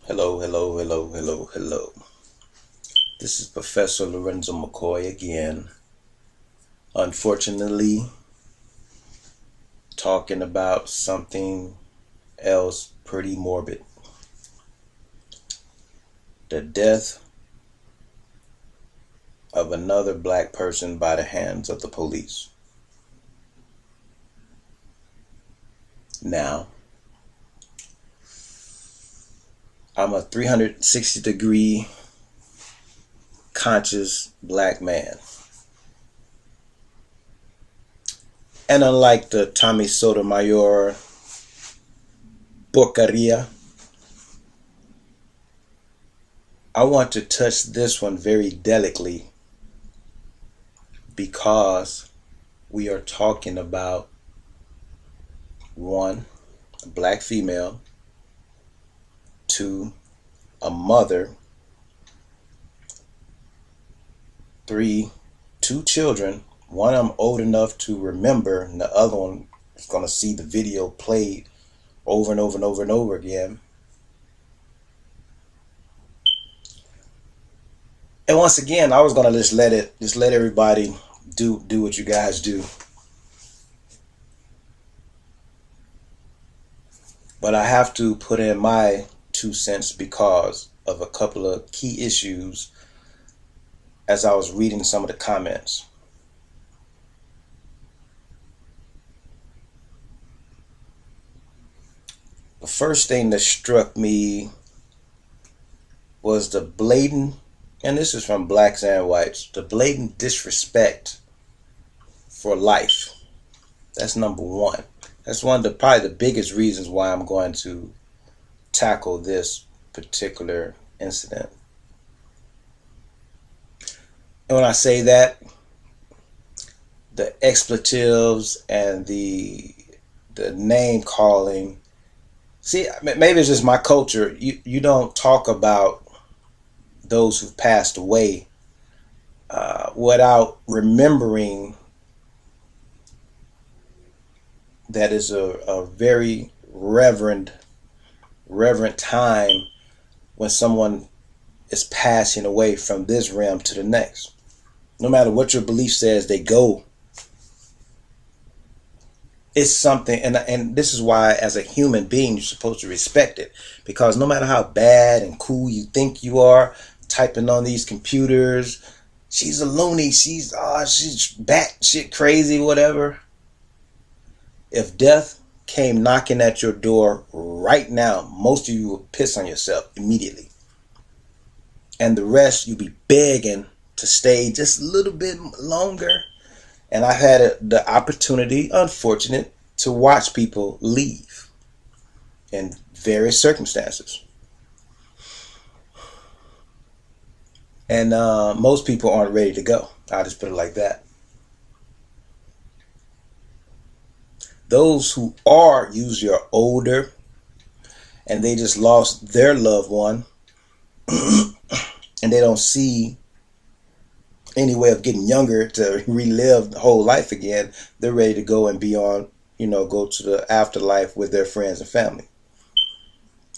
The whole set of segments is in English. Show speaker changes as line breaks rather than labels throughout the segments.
Hello, hello, hello, hello, hello. This is Professor Lorenzo McCoy again. Unfortunately, talking about something else pretty morbid. The death of another black person by the hands of the police. Now, I'm a 360-degree conscious black man. And unlike the Tommy Sotomayor Porcaria, I want to touch this one very delicately because we are talking about one, a black female, two, a mother, three, two children. One of them old enough to remember, and the other one is going to see the video played over and over and over and over again. And once again, I was going to just let everybody do what you guys do. But I have to put in my 2 cents because of a couple of key issues as I was reading some of the comments. The first thing that struck me was the blatant, and this is from blacks and whites, the blatant disrespect for life. That's number one. That's one of the probably the biggest reasons why I'm going to tackle this particular incident. And when I say that, the expletives and the name calling, see, maybe it's just my culture. You don't talk about those who've passed away without remembering that is a very reverent time when someone is passing away from this realm to the next. No matter what your belief says, they go. It's something, and this is why as a human being you're supposed to respect it, because no matter how bad and cool you think you are typing on these computers, she's a loony, she's batshit crazy, whatever. If death came knocking at your door right now, most of you would piss on yourself immediately. And the rest, you'd be begging to stay just a little bit longer. And I had the opportunity, unfortunate, to watch people leave in various circumstances. And most people aren't ready to go. I'll just put it like that. Those who are usually are older and they just lost their loved one and they don't see any way of getting younger to relive the whole life again. They're ready to go and beyond, go to the afterlife with their friends and family.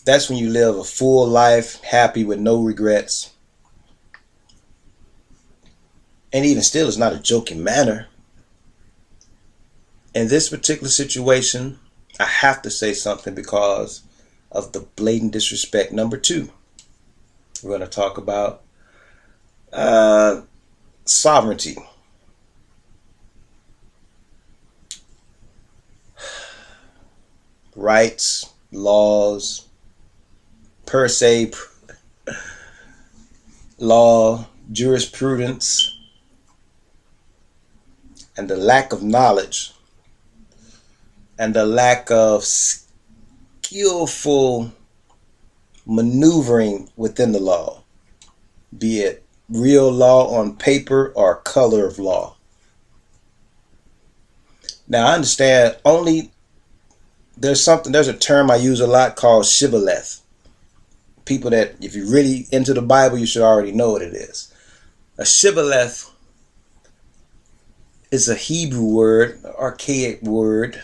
That's when you live a full life, happy with no regrets. And even still, it's not a joking manner. In this particular situation, I have to say something because of the blatant disrespect. Number two, we're going to talk about sovereignty. Rights, laws, per se, law, jurisprudence, and the lack of knowledge and the lack of skillful maneuvering within the law, be it real law on paper or color of law. Now I understand there's a term I use a lot called shibboleth. People that, if you're really into the Bible, you should already know what it is. A shibboleth is a Hebrew word, an archaic word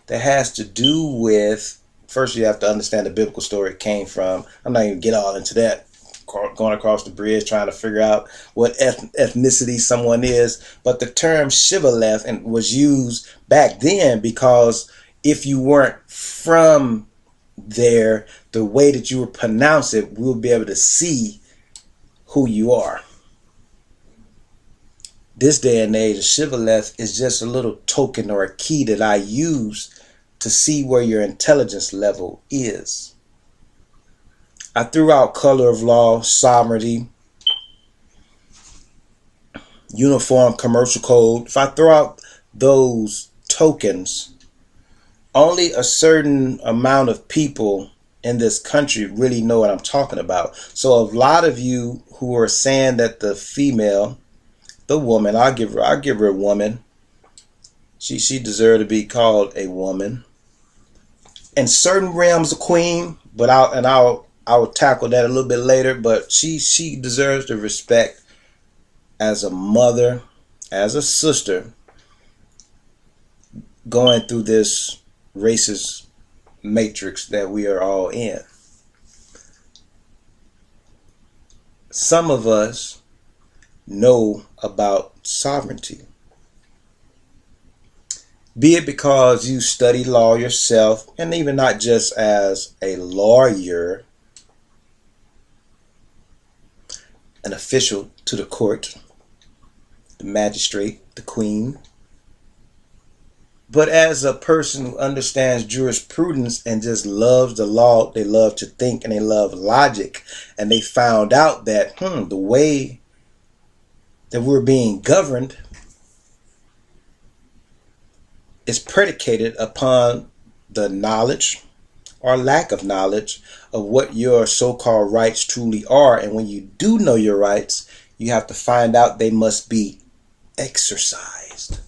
that has to do with first you have to understand the biblical story it came from. I'm not even get all into that. Going across the bridge, trying to figure out what ethnicity someone is. But the term Shibboleth and was used back then because if you weren't from there, the way that you would pronounce it, we'll be able to see who you are. This day and age, a shibboleth is just a little token or a key that I use to see where your intelligence level is. I threw out color of law, sovereignty, uniform commercial code. If I throw out those tokens, only a certain amount of people in this country really know what I'm talking about. So a lot of you who are saying that the female, the woman, I'll give her a woman. She deserved to be called a woman. In certain realms, a queen, but I'll tackle that a little bit later. But she deserves the respect as a mother, as a sister, going through this racist matrix that we are all in. Some of us know about sovereignty. Be it because you study law yourself, and even not just as a lawyer, an official to the court, the magistrate, the queen, but as a person who understands jurisprudence and just loves the law. They love to think and they love logic, and they found out that the way that we're being governed is predicated upon the knowledge or lack of knowledge of what your so-called rights truly are. And when you do know your rights, you have to find out they must be exercised.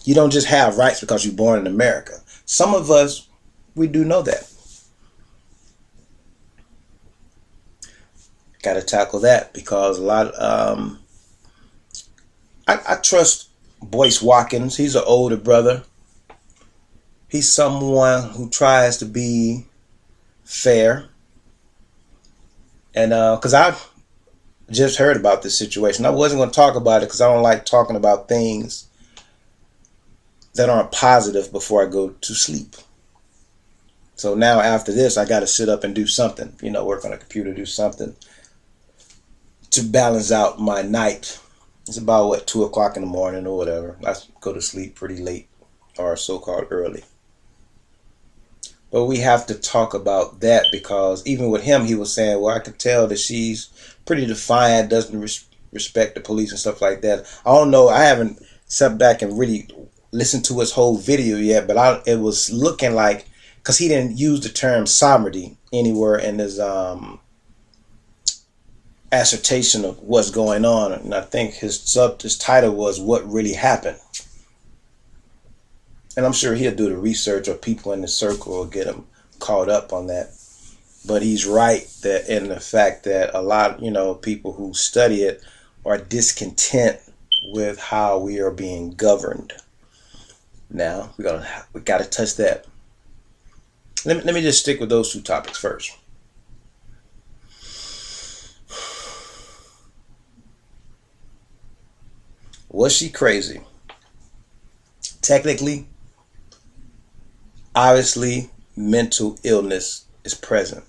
You don't just have rights because you're born in America. Some of us, we do know that. Got to tackle that because a lot I trust Boyce Watkins. He's an older brother. He's someone who tries to be fair. And because I just heard about this situation. I wasn't going to talk about it because I don't like talking about things that aren't positive before I go to sleep. So now after this, I got to sit up and do something, work on a computer, do something to balance out my night. It's about 2 o'clock in the morning or whatever. I go to sleep pretty late or so-called early. But we have to talk about that because even with him, he was saying, well, I could tell that she's pretty defiant, doesn't respect the police and stuff like that. I don't know. I haven't sat back and really listened to his whole video yet, but it was looking like, because he didn't use the term sovereignty anywhere in his assertion of what's going on, and I think his title was "What Really Happened," and I'm sure he'll do the research, or people in the circle will get him caught up on that. But he's right that in the fact that a lot, people who study it are discontent with how we are being governed. Now we got to touch that. Let me just stick with those two topics first. Was she crazy? Technically, obviously, mental illness is present.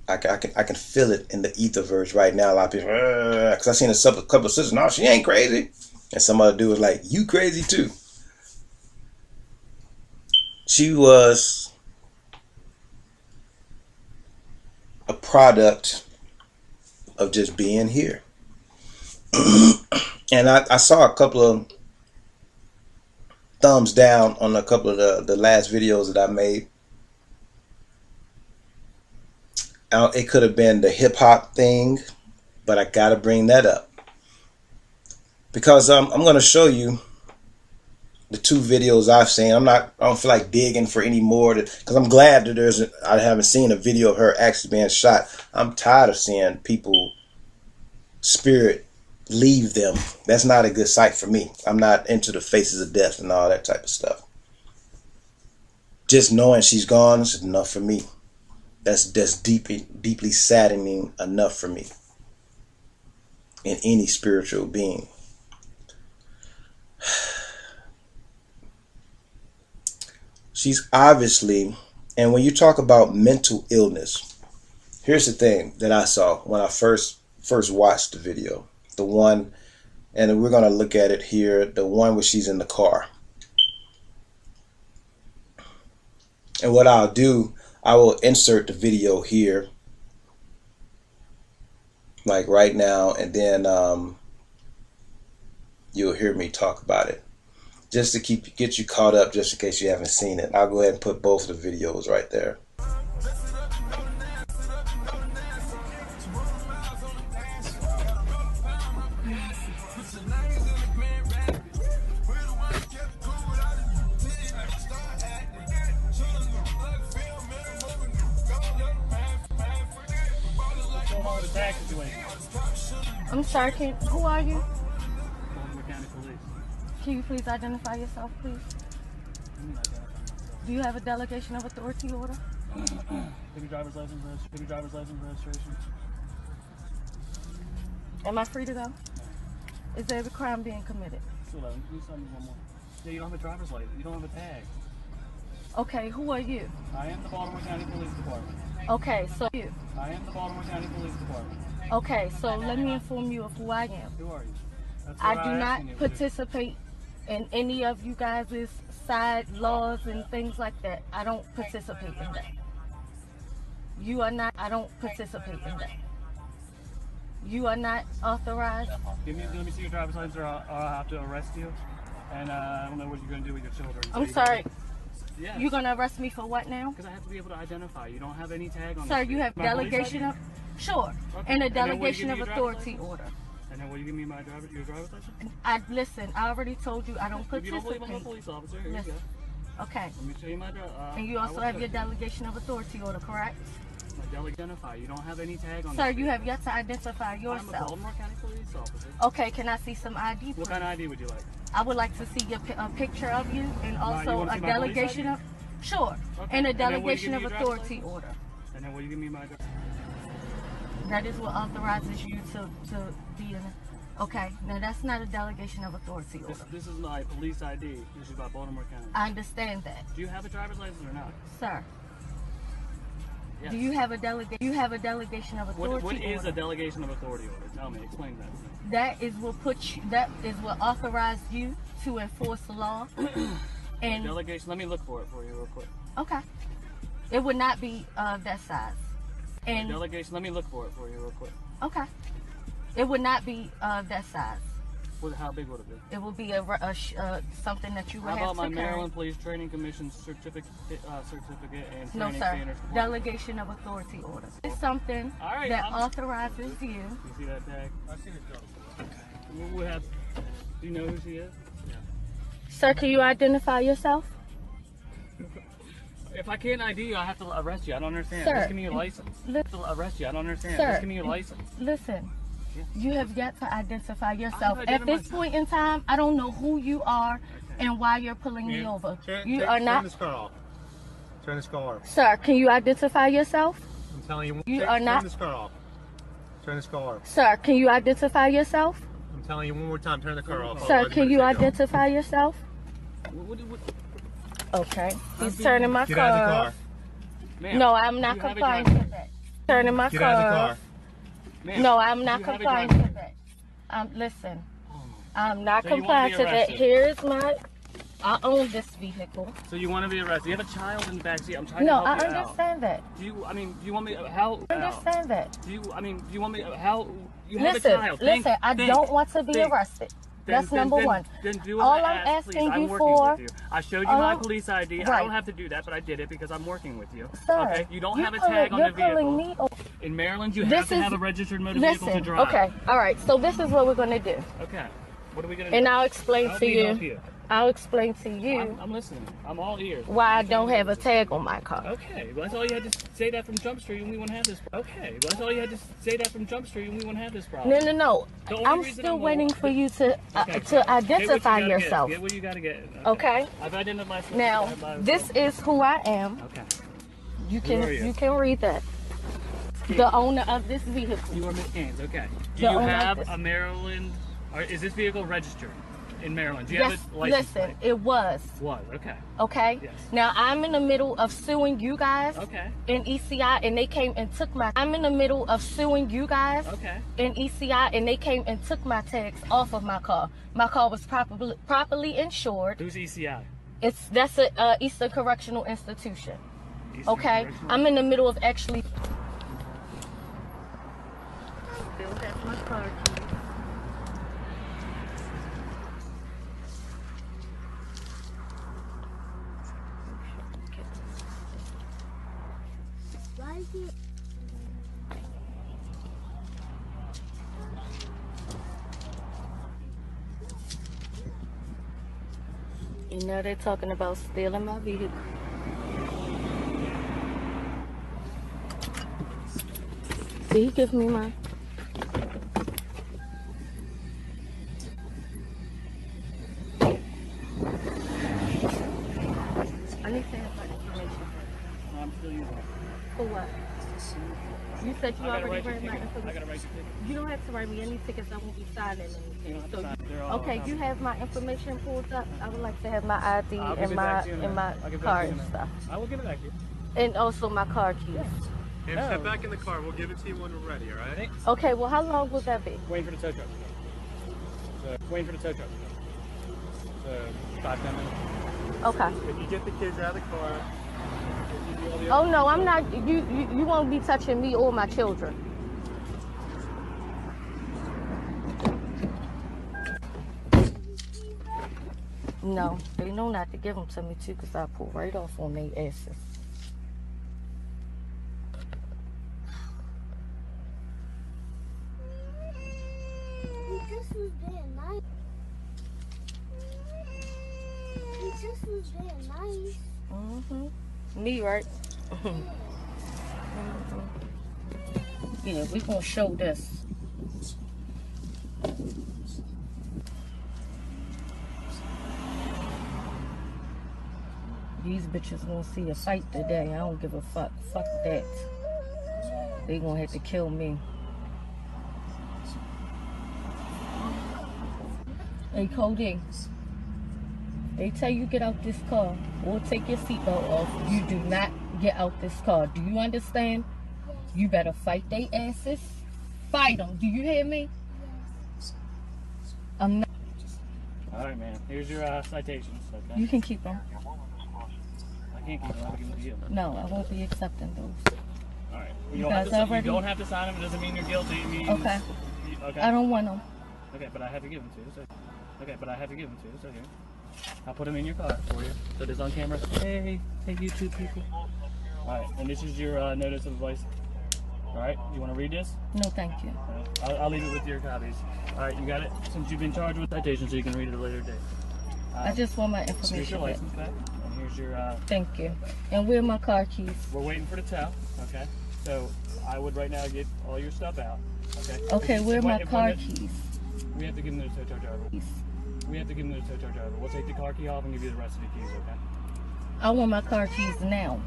I can feel it in the etherverse right now. A lot of people, because I seen a couple of sisters, no, she ain't crazy. And some other dude was like, you crazy too. She was a product of just being here. And I saw a couple of thumbs down on a couple of the last videos that I made. It could have been the hip hop thing, but I gotta bring that up because I'm going to show you the 2 videos I've seen. I don't feel like digging for any more because I'm glad that I haven't seen a video of her actually being shot. I'm tired of seeing people spirit leave them. That's not a good sight for me. I'm not into the faces of death and all that type of stuff. just knowing she's gone is enough for me. That's deeply saddening enough for me. In any spiritual being. She's obviously, and when you talk about mental illness, here's the thing that I saw when I first watched the video. The one, and we're going to look at it here, the one where she's in the car. And what I'll do, I will insert the video here, like right now, and then you'll hear me talk about it. Just to get you caught up, just in case you haven't seen it. I'll go ahead and put both of the videos right there.
I'm sorry, who are you? Can you please identify yourself, please? Do you have a delegation of authority order?
Give me driver's license registration.
Am I free to go? Is there a crime being committed?
211. Can you send me one more? Yeah, you don't have a driver's license. You don't have a tag.
Okay, who are you?
I am the Baltimore County Police Department.
Okay, so you.
I am the Baltimore County Police Department.
Okay, so let me inform you of who I am.
Who are you?
I do not participate in any of you guys' side laws and things like that. I don't participate in that. You are not, I don't participate in that. You are not authorized.
Let me see your driver's license or I'll have to arrest you. And I don't know what you're going to do with your children.
I'm sorry.
Yes.
You're going to arrest me for what now?
Because I have to be able to identify. You don't have any tag on
Sir, you have delegation of... Sure.
Okay.
And a delegation of authority order.
And then will you give me your driver's license?
Listen, I already told you I don't participate.
If you don't believe I'm a police officer, here you go.
Okay.
Let me show you my
and you also have your delegation of authority order, correct?
My identify. You don't have any tag on.
Sir, you have yet to identify yourself.
I'm a Baltimore County police officer.
Okay, can I see some ID, please?
What kind of ID would you like?
I would like to see a picture of you and also a delegation of... Sure. Okay. And a delegation of authority order.
And then will you give me my...
That is what authorizes you to be in... Okay, now that's not a delegation of authority order.
This is my police ID, issued by Baltimore County.
I understand that.
Do you have a driver's license or not?
Sir.
Yes.
Do you have a delegation of authority
What is
order?
a delegation of authority order? Tell me, explain that to me.
That is what authorized you to enforce the law. And
delegation, let me look for it for you real quick.
Okay. It would not be that size. And
delegation, let me look for it for you real quick.
Okay. It would not be that size.
How big would it be?
It would be something that you would have to carry.
How about my Maryland Police Training Commission certificate and
no,
training
sir.
standards?
Delegation of authority order. It's something that authorizes you.
You see that tag? I've seen it. Okay. Do you know who she is? Yeah.
Sir, can you identify yourself?
If I can't ID you, I have to arrest you. I don't understand.
Sir,
just give me your license. Arrest you. I don't understand.
Sir,
just give me your license.
Listen.
Yeah.
You have yet to identify yourself. At this point in time, I don't know who you are and why you're pulling me over.
Turn this car off. Turn this car off.
Sir, can you identify yourself?
I'm telling you.
Turn
this car off. Turn this car off.
Sir, can you identify yourself?
I'm telling you one more time. Turn the car off.
Sir, can you identify yourself? Okay. He's turning my car.
Get out of
the car. No, I'm not complying to that. Turning my car.
Get out of the car.
No, I'm not complying to that. Listen, I'm not complying to that. Here's I own this vehicle.
So you want to be arrested? You have a child in the backseat. I'm trying
to
help
you
out.
No, I understand that.
Do you want me, how?
I understand that.
Do you want me, how, you have a child.
Listen, I don't want to be arrested. That's number one.
Then do
all
I'm
asking
please.
you
I'm working
for.
With you. I showed you my police ID.
Right.
I don't have to do that, but I did it because I'm working with you.
Sir,
okay? You don't have a tag on the vehicle. In Maryland, you have to have a registered motor vehicle to drive.
Okay, all right. So this is what we're going to do.
Okay. What are we going to do?
And I'll explain to you. I'll explain to you.
I'm listening. I'm all ears.
Why I don't have a tag on my car.
Okay, well, that's all you had to say that from Jump Street, and we won't have this. Okay, well, that's all you had to say that from Jump Street, and we won't have this problem.
No. I'm still waiting for you to identify yourself.
Get what you gotta get.
Okay.
I've identified myself.
Now, this is who I am.
Okay.
You can read that. The owner of this vehicle.
You are Miss Gaines. Okay. Do you have a Maryland? Or is this vehicle registered in Maryland? Do you have a license plate?
It was.
Okay.
Okay.
Yes.
Now I'm in the middle of suing you guys.
Okay.
In ECI, and they came and took my. I'm in the middle of suing you guys.
Okay.
In ECI, and they came and took my tags off of my car. My car was properly insured.
Who's ECI?
That's a Eastern Correctional Institution.
Eastern
Okay.
Correctional?
I'm in the middle of actually. Still have my car keys.
Why is it?
You know they're talking about stealing my vehicle. Did he give me mine? I need to have my information.
I'm still using it.
For what? You said you already
write your
read my
ticket. I
information.
gotta write your ticket.
You don't have to write me any tickets. I won't be signing
You
anything.
don't have to
So
sign. They're all
okay, you have my information pulled up. I would like to have my ID
I'll give
and
it back
my
to you in a minute. I'll give it back
car
to you in
and
a
stuff,
minute. I will give it back to you.
and also my car keys.
Hey, step back in the car. We'll give it to you when we're ready, all right?
Okay, well, how long will that be?
Waiting for the tow truck. Waiting for the tow truck. 5-10 minutes.
Okay.
If you get the kids out of the car, if you do all the
Oh no, I'm not. You won't be touching me or my children. No, they know not to give them to me too, cause I pull right off on their asses.
This was being nice. This was being nice.
Me, right? Yeah, we gonna show this. These bitches gonna see a fight today. I don't give a fuck. Fuck that. They gonna have to kill me. Hey, Cody. They tell you get out this car or take your seatbelt off. You do not get out this car. Do you understand? You better fight they asses. Fight them. Do you hear me? I'm not.
All right, man. Here's your citations. Okay.
You can keep them.
I can't keep them. I'll give them to you.
No, I won't be accepting those.
All right.
You
don't have
guys
to,
already-
you don't have to sign them. It doesn't mean you're guilty. It means,
Okay.
Okay.
I don't want them.
Okay, but I have to give them to you. So, okay, but I have to give them to you. So here. I'll put them in your car for you. So this on camera. Hey, you two people. All right, and this is your notice of advice. All right, you want to read this?
No, thank you.
All right, I'll leave it with your copies. All right, you got it? Since you've been charged with citation, so you can read it at a later date.
I just want my
Here's your
information back.
license back, and here's your,
Thank you. And where are my car keys?
we're waiting for the tow, okay? So I would right now get all your stuff out, okay?
Okay, where are my
If
car
when it-
keys?
We have to give them to the tow truck driver. We have to give them to the tow truck driver. We'll take the car key off and give you the rest of the keys, okay?
I want my car keys now.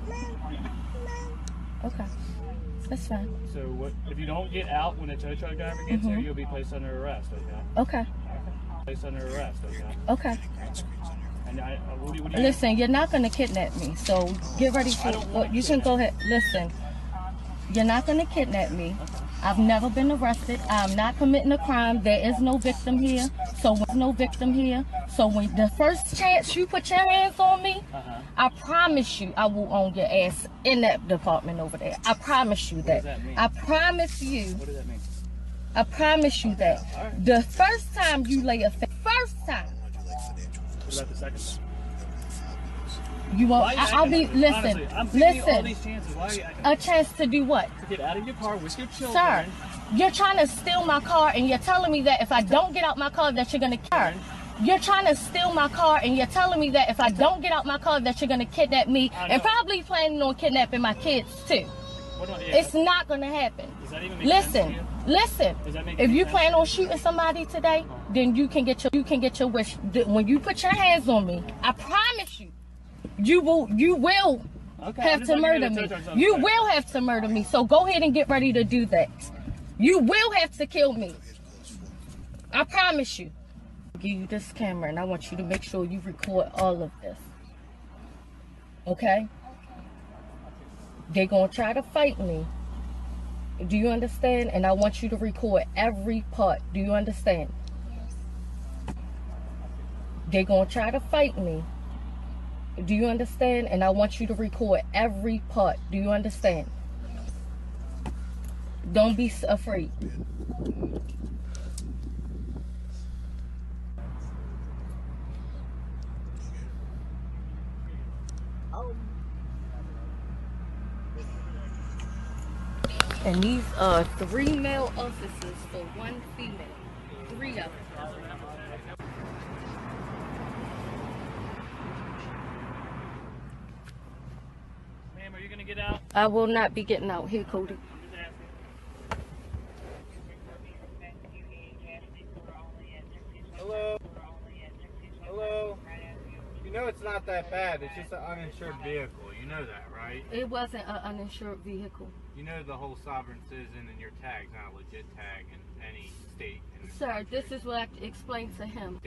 Okay, that's fine.
So what, if you don't get out when the tow truck driver gets here, you'll be placed under arrest, okay?
Okay,
Placed under arrest, okay?
okay.
And what do you
Listen, you're not gonna kidnap me, so get ready for. You can go ahead. Listen, you're not gonna kidnap me. I've never been arrested. I'm not committing a crime. There is no victim here. So there's no victim here. So when the first chance you put your hands on me, I promise you I will own your ass in that department over there. I promise you that.
does that mean?
I promise you.
What does that mean?
I promise you that. The first time you lay a first time.
What about the second time?
You
Why
won't.
are you
I'll
acting
be.
like-
Listen.
honestly, I'm giving you all
Listen.
these chances. Why are you acting
A chance to do what?
to get out of your car with your children?
Sir, you're trying to steal my car and you're telling me that if I don't get out my car that you're gonna kill. You're trying to steal my car, and you're telling me that if I don't get out my car, that you're gonna kidnap me, and probably planning on kidnapping my kids too. It's not gonna happen.
Does that even make sense to you?
Listen.
Does that make
If
any
you
sense
plan
to
on
you?
shooting somebody today, then you can get your wish. When you put your hands on me, I promise you, you will have to murder me. You will have to murder me. So go ahead and get ready to do that. You will have to kill me. I promise you. I'll give you this camera, and I want you to make sure you record all of this. Okay? They're gonna try to fight me. Do you understand? And I want you to record every part. Do you understand? They're gonna try to fight me. Do you understand? And I want you to record every part. Do you understand? Don't be afraid. And these are 3 male officers for 1 female. 3 of them.
Ma'am, are you gonna get out?
I will not be getting out. Here, Cody.
Hello? Hello? You know it's not that bad. It's just an uninsured vehicle. You know that, right?
It wasn't an uninsured vehicle.
You know the whole sovereign citizen and your tag's not a legit tag in any state.
Sir, this is what I have to explain to him.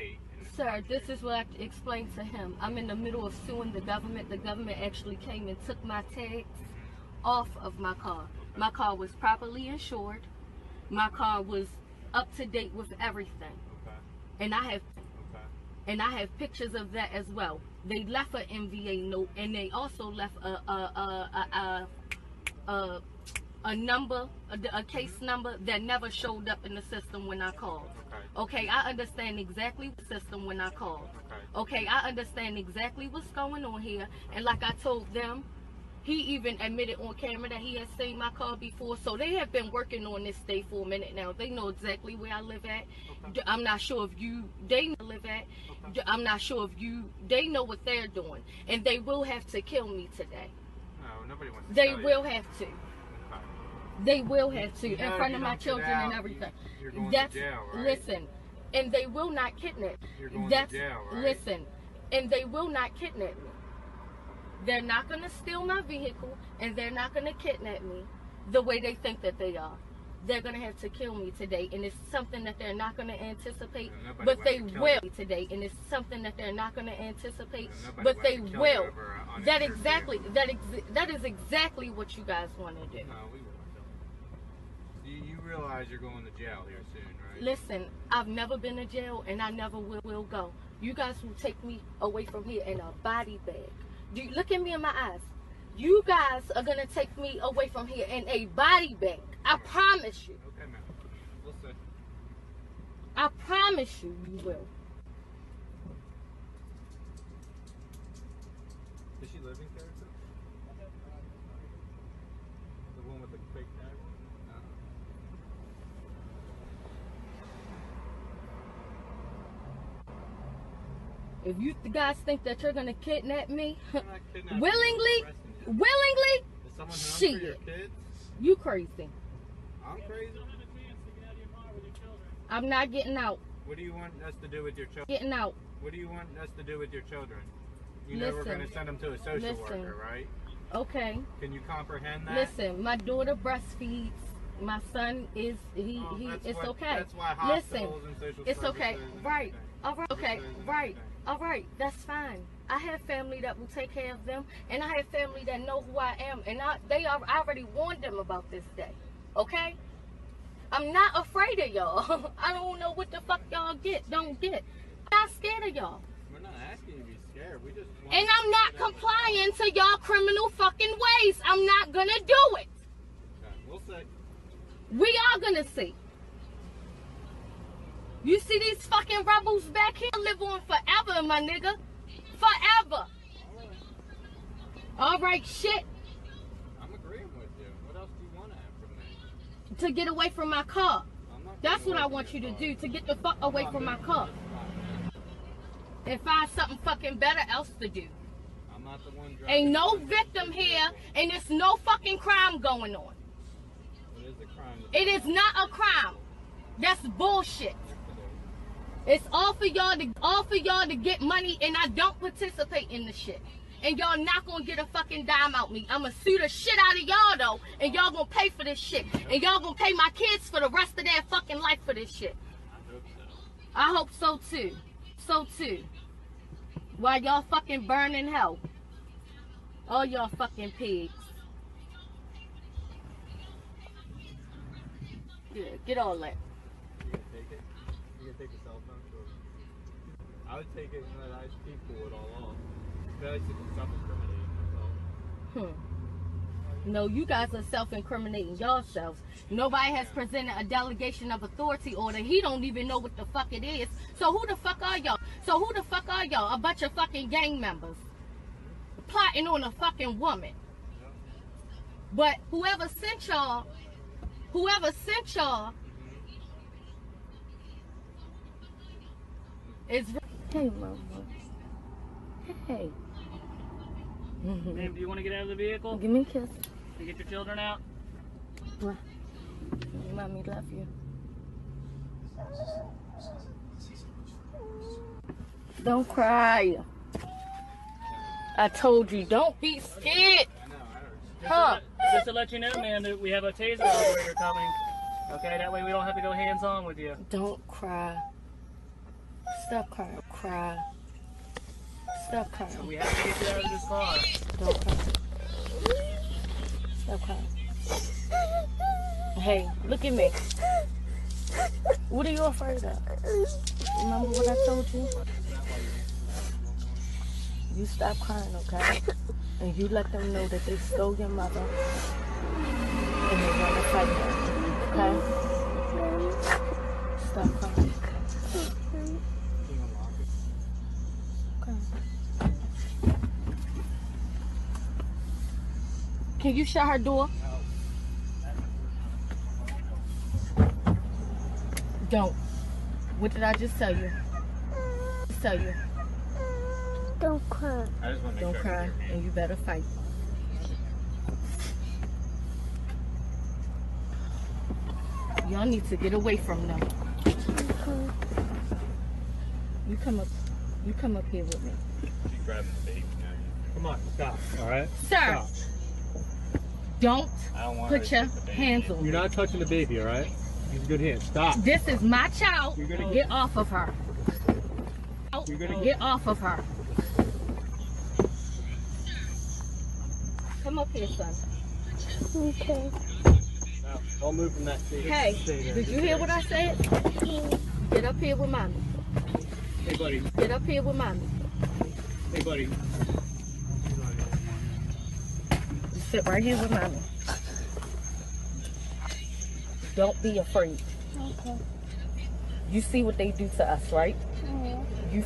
Sir, this is what I have to explain to him. I'm in the middle of suing the government. The government actually came and took my tags off of my car. My car was properly insured. My car was up to date with everything. And I have pictures of that as well. They left an MVA note, and they also left a number, a case number that never showed up in the system when I called. Okay, I understand exactly the system when I called. Okay, I understand exactly what's going on here. And like I told them, he even admitted on camera that he has seen my car before. So they have been working on this day for a minute now. They know exactly where I live at. I'm not sure if they live at. I'm not sure if they know what they're doing. And they will have to kill me today.
No, nobody wants to
They will have to. They will have to, in front of my children and everything.
You're going
That's,
to jail, right?
Listen, and they will not kidnap.
You're going
That's,
to jail, right?
Listen, and they will not kidnap me. They're not going to steal my vehicle, and they're not going to kidnap me the way they think that they are. They're going to have to kill me today, and it's something that they're not going to anticipate, but they will today, and it's something that they're not going to anticipate, but they will. That is exactly what you guys want to do.
No, we won't. You realize you're going to jail here soon, right?
Listen, I've never been to jail, and I never will go. You guys will take me away from here in a body bag. Do you look at me in my eyes? You guys are going to take me away from here in a body bag. I promise you.
Okay, ma'am. We'll see.
I promise you, you will.
Does she live in character? The one with the fake tag?
If you guys think that you're going to kidnap me,
willingly?
willingly,
Is someone home
shit.
for your kids?
You crazy.
I'm crazy.
I'm not getting out.
What do you want us to do with your children?
Getting out.
What do you want us to do with your children? You know we're going to send them to a social worker, right?
Okay.
Can you comprehend that?
Listen, my daughter breastfeeds. My son is it's okay.
That's why hospitals and social
it's okay.
services and
Right.
everything.
All right. Okay.
Services and
Right.
everything.
All right. That's fine. I have family that will take care of them, and I have family that know who I am, and I already warned them about this day. Okay? I'm not afraid of y'all. I don't know what the fuck y'all don't get. I'm not scared of y'all.
We're not asking you to be scared. We just want
And I'm not complying to y'all criminal fucking ways. I'm not gonna do it.
Okay, we'll see.
We are gonna see. You see these fucking rebels back here live on forever, my nigga. Forever. All right, shit.
I'm agreeing with you. What else do you want to have from me?
To get away from my car.
I'm not
That's
getting
what I
away
want
from
you to
your
do.
car.
To get the fuck away from my car. and find something fucking better else to do.
I'm not the one driving.
Ain't no victim here, and there's no fucking crime going on.
It is a crime.
It is not a crime. That's bullshit. It's all for y'all to get money, and I don't participate in the shit. And y'all not gonna get a fucking dime out me. I'ma sue the shit out of y'all though, and y'all gonna pay for this shit. And y'all gonna pay my kids for the rest of their fucking life for this shit. I hope so too. So too. While y'all fucking burn in hell. All y'all fucking pigs. Yeah, get all that.
You gonna take it? You gonna take the cell phone? Or... I would take it and let people it all off. I feel like it's self-incriminating myself.
No, you guys are self-incriminating yourselves. Nobody has presented a delegation of authority order. He don't even know what the fuck it is. So who the fuck are y'all? A bunch of fucking gang members plotting on a fucking woman. But whoever sent y'all is... Hey, mama. Hey.
Ma'am, do you want to get out of the vehicle?
Give me a kiss.
You get your children out?
Mommy love you. Don't cry. I told you, don't be scared. Huh?
Just to let you know, ma'am, that we have a taser operator coming. Okay, that way we don't have to go hands-on with you.
Don't cry. Stop crying. Cry. Stop crying.
We have to get you out of this car.
Don't cry. Stop crying. Hey, look at me. What are you afraid of? Remember what I told you? You stop crying, okay? And you let them know that they stole your mother and they want to fight her, okay? Stop crying. Can you shut her door? Don't. What did I just tell you?
Don't cry.
I just want to make
Don't
sure
cry, and you better fight. Y'all need to get away from them.
Okay.
You come up here with me.
She's grabbing the baby now. Come on, stop. All right.
Sir,
Stop.
don't
I don't want her
put
to
your
hit the baby.
hands on
You're
me.
not touching the baby, all right? Use good hands. Stop.
This is my child.
You're gonna
Get off of her.
You're gonna
Get off of her. Come up here, son.
Okay.
No, don't move from that seat.
Hey,
Stay there.
did you hear what I said? Get up here with mommy.
Hey, buddy.
Get up here with mommy.
Hey, buddy.
You sit right here with mommy. Don't be afraid.
Okay.
You see what they do to us, right?
Yeah.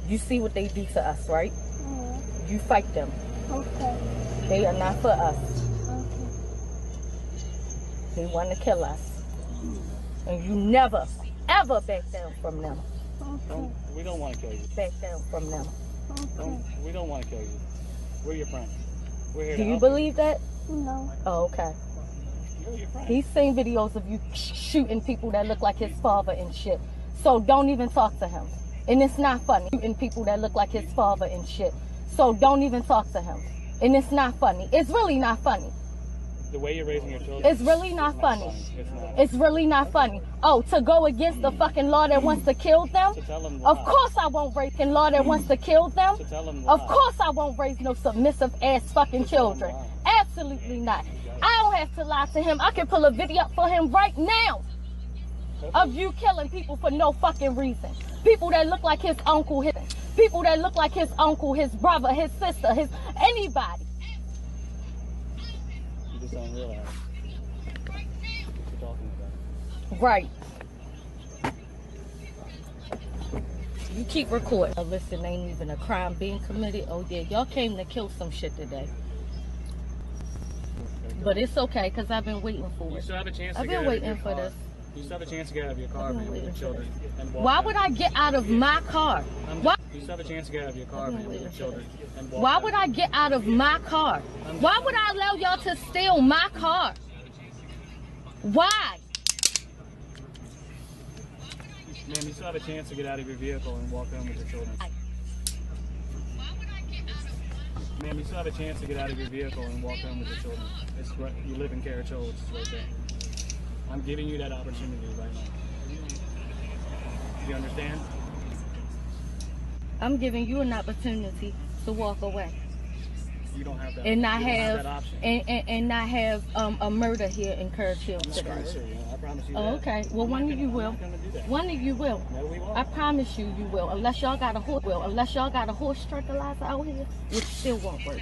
You see what they do to us, right?
Yeah.
You fight them.
Okay.
They are not for us.
Okay.
They want to kill us. And you never, ever back down from them.
Okay.
We don't want to kill you.
Back down from them.
Okay.
We don't want to kill you. We're your friends. We're here
Do
to
you
help
believe that?
No.
Oh, okay.
We're your friends.
He's seen videos of you shooting people that look like his father and shit. So don't even talk to him. And it's not funny. Shooting people that look like his father and shit. So don't even talk to him. And it's not funny. It's really not funny.
The way you're raising your children.
It's really not funny.
It's not.
It's really not funny. Oh, to go against the fucking law that wants to kill them?
To tell them
Of
why.
course I won't raise a law that wants to kill them.
To tell them why.
Of course I won't raise no submissive ass fucking children. Absolutely not. I don't have to lie to him. I can pull a video up for him right now of you killing people for no fucking reason. People that look like his uncle, people that look like his uncle, his brother, his sister, his anybody.
You just don't realize what you're talking about.
Right. You keep recording. Listen, ain't even a crime being committed. Oh yeah, y'all came to kill some shit today. But it's okay, because I've been waiting for
You
it.
still have a chance to
I've
get
been
out of
waiting
your
for
car.
this.
You still have a chance to get out of your car, man, with your children. And walk
Why
out.
would I get out of my car? Why?
You still have a chance to get out of your car, man, with your children. And walk
Why
out.
would I get out of my car? Why would I allow y'all to steal my car? Why?
Ma'am, you still have a chance to get out of your vehicle and walk home with your children. Ma'am, you still have a chance to get out of your vehicle and walk home with your children. It's right, you live in Carriaccio, which is right there. I'm giving you that opportunity right now. Do you understand?
I'm giving you an opportunity to walk away.
You don't have that.
And not
you don't
have
that option.
and not have a murder here in Carriaccio
Jesus
today.
Christ, sir, I promise you
Oh,
that.
okay. Well, one of you will.
I'm not gonna do that.
One of you will.
No, we won't.
I promise you, you will. Unless y'all got a horse. Will. Unless y'all got a horse tranquilizer out here, which still won't work.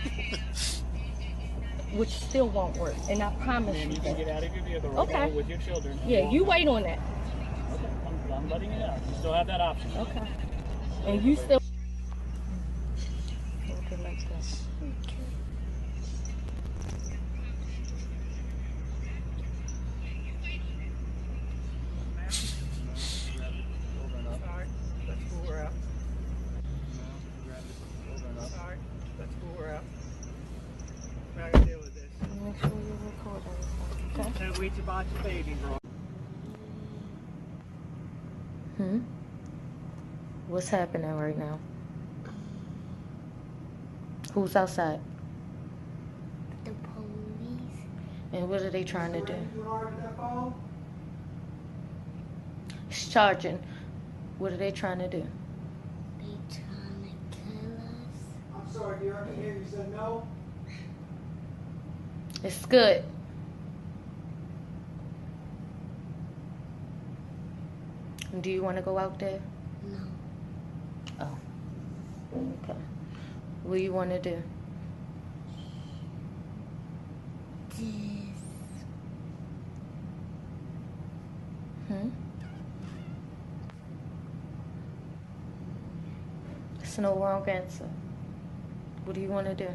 Which still won't work. And I promise
Ma'am,
you
you can
that.
get out of your vehicle right
Okay.
now with your children. and
Yeah,
walk
you
home.
wait on that.
Okay, I'm letting you know. You still have that option.
Okay. And you still. Okay, like that.
Sorry, that's cool, we're out. Sorry, that's cool, we're out. We're not gonna deal with this.
Make sure you record everything. Okay.
Don't wait to watch your baby, bro.
What's happening right now? Who's outside?
The police.
And what are they trying to do? It's charging. What are they trying to do?
They trying to kill us.
I'm sorry, dear. I can hear you. You said no?
It's good. Do you want to go out there?
No.
Oh. Okay. What do you want to do?
This.
It's no wrong answer. What do you want to do?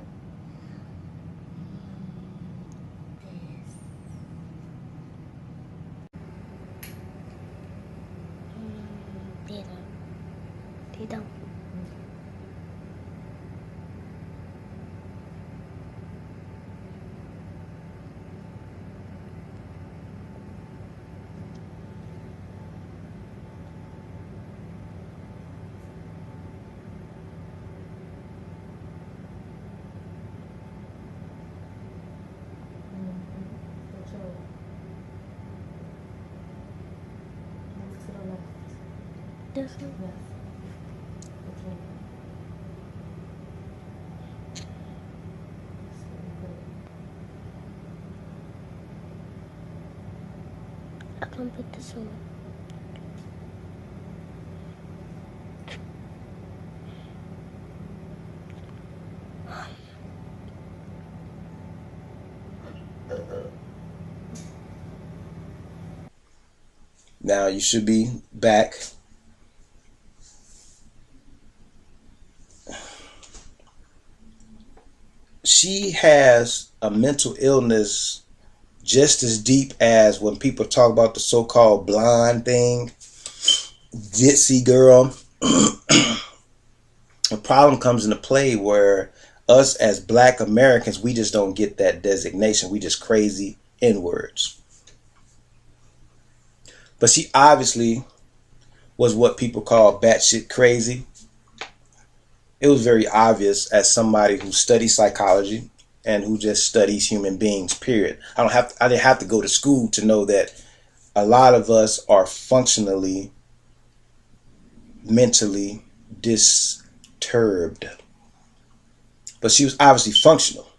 This. They don't. This one? I can put this one.
Now you should be back. She has a mental illness just as deep as when people talk about the so-called blonde thing, ditzy girl. The problem comes into play where us as Black Americans, we just don't get that designation. We just crazy N-words. But she obviously was what people call batshit crazy. It was very obvious as somebody who studies psychology and who just studies human beings, period. I didn't have to go to school to know that a lot of us are functionally, mentally disturbed. But she was obviously functional.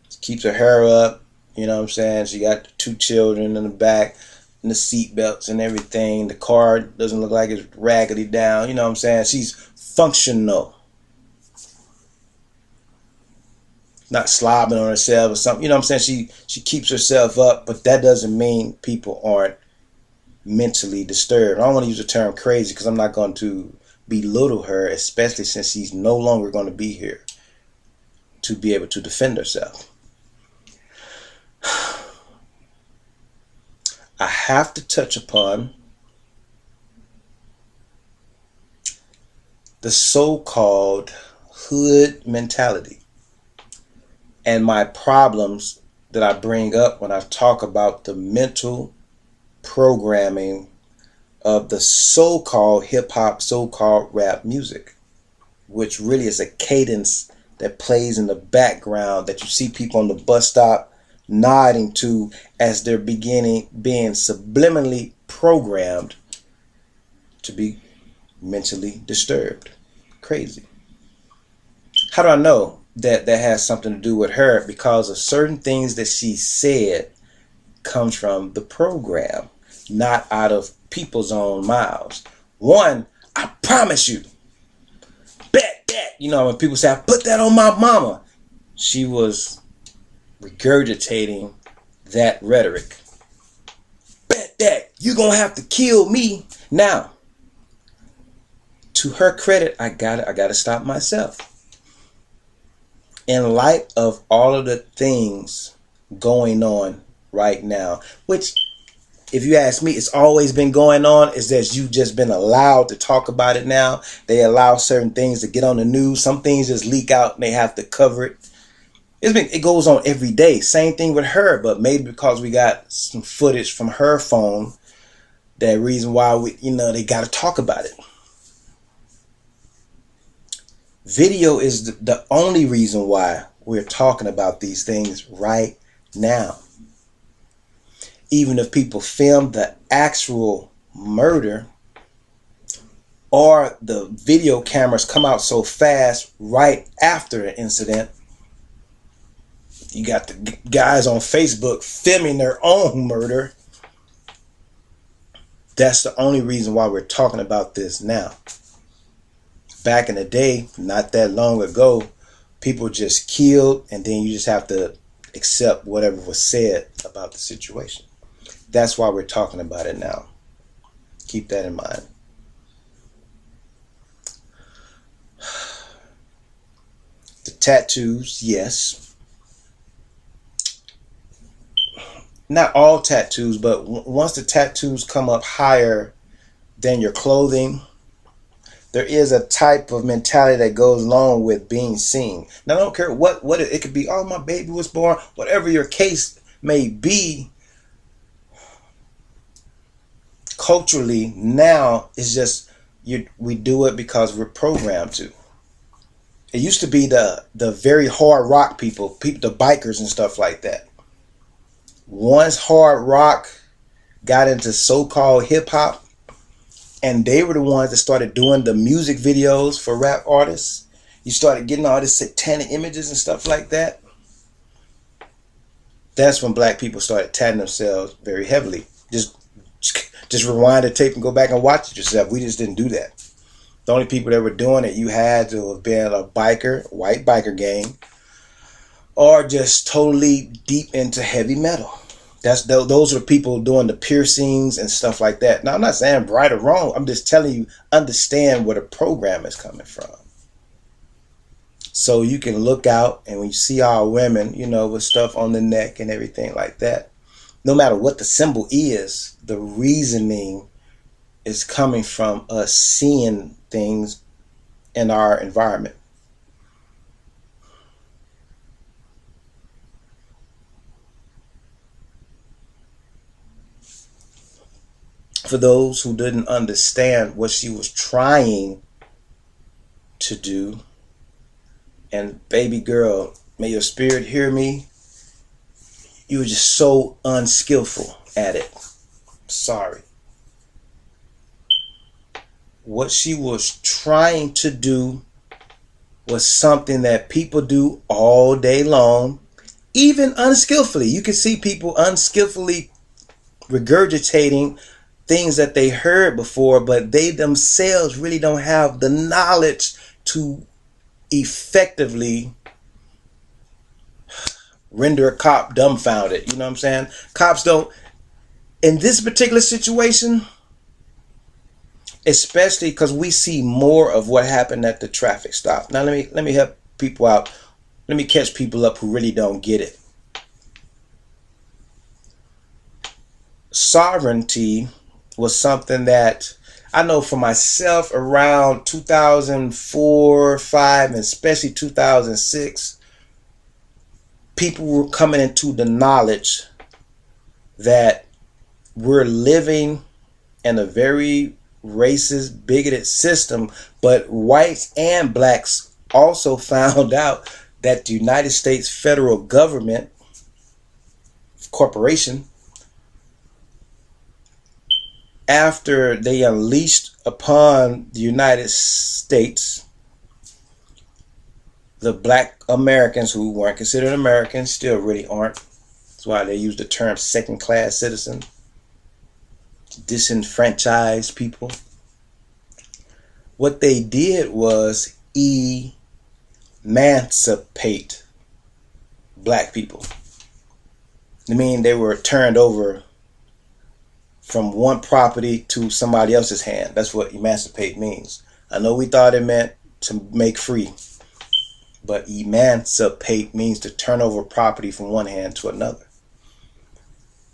She keeps her hair up, you know what I'm saying? She got the 2 children in the back and the seat belts and everything. The car doesn't look like it's raggedy down, you know what I'm saying? She's functional. Not slobbing on herself or something. You know what I'm saying? She keeps herself up, but that doesn't mean people aren't mentally disturbed. I don't want to use the term crazy because I'm not going to belittle her, especially since she's no longer going to be here to be able to defend herself. I have to touch upon the so-called hood mentality and my problems that I bring up when I talk about the mental programming of the so-called hip-hop, so-called rap music, which really is a cadence that plays in the background that you see people on the bus stop nodding to as they're being subliminally programmed to be mentally disturbed. Crazy. How do I know that that has something to do with her? Because of certain things that she said comes from the program, not out of people's own mouths. One, I promise you, bet that, when people say, I put that on my mama, she was regurgitating that rhetoric. Bet that, you gonna have to kill me. Now, to her credit, I gotta stop myself. In light of all of the things going on right now, which, if you ask me, it's always been going on. It's that you've just been allowed to talk about it now. They allow certain things to get on the news. Some things just leak out and they have to cover it. It goes on every day. Same thing with her, but maybe because we got some footage from her phone, that reason why they got to talk about it. Video is the only reason why we're talking about these things right now. Even if people film the actual murder or the video cameras come out so fast right after an incident, you got the guys on Facebook filming their own murder. That's the only reason why we're talking about this now. Back in the day, not that long ago, people just killed and then you just have to accept whatever was said about the situation. That's why we're talking about it now. Keep that in mind. The tattoos, yes. Not all tattoos, but once the tattoos come up higher than your clothing, there is a type of mentality that goes along with being seen. Now, I don't care what it could be. Oh, my baby was born. Whatever your case may be, culturally now it's just we do it because we're programmed to. It used to be the very hard rock people, the bikers and stuff like that. Once hard rock got into so-called hip-hop, and they were the ones that started doing the music videos for rap artists, you started getting all this satanic images and stuff like that. That's when black people started tatting themselves very heavily. Just rewind the tape and go back and watch it yourself. We just didn't do that. The only people that were doing it, you had to have been a biker, white biker gang, or just totally deep into heavy metal. Those are people doing the piercings and stuff like that. Now, I'm not saying right or wrong. I'm just telling you, understand where the program is coming from. So you can look out, and when you see our women, with stuff on the neck and everything like that, no matter what the symbol is, the reasoning is coming from us seeing things in our environment. For those who didn't understand what she was trying to do, and baby girl, may your spirit hear me, you were just so unskillful at it. Sorry. What she was trying to do was something that people do all day long, even unskillfully. You can see people unskillfully regurgitating things that they heard before, but they themselves really don't have the knowledge to effectively render a cop dumbfounded. You know what I'm saying? Cops don't, in this particular situation, especially because we see more of what happened at the traffic stop. Now let me help people out. Let me catch people up who really don't get it. sovereignty was something that I know for myself around 2004, 5, and especially 2006, people were coming into the knowledge that we're living in a very racist, bigoted system, but whites and blacks also found out that the United States federal government corporation, after they unleashed upon the United States the black Americans who weren't considered Americans, still really aren't. That's why they use the term second-class citizen to disenfranchise people. What they did was emancipate black people. I mean, they were turned over from one property to somebody else's hand. That's what emancipate means. I know we thought it meant to make free, but emancipate means to turn over property from one hand to another.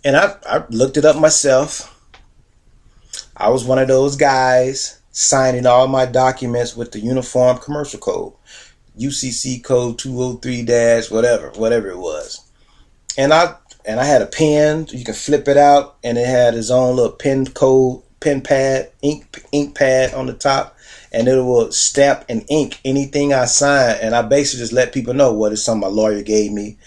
And I looked it up myself. I was one of those guys signing all my documents with the Uniform Commercial Code, UCC code 203- whatever it was. And I had a pen. You can flip it out, and it had its own little pen pad, ink pad on the top, and it will stamp and ink anything I sign. And I basically just let people know what is something my lawyer gave me,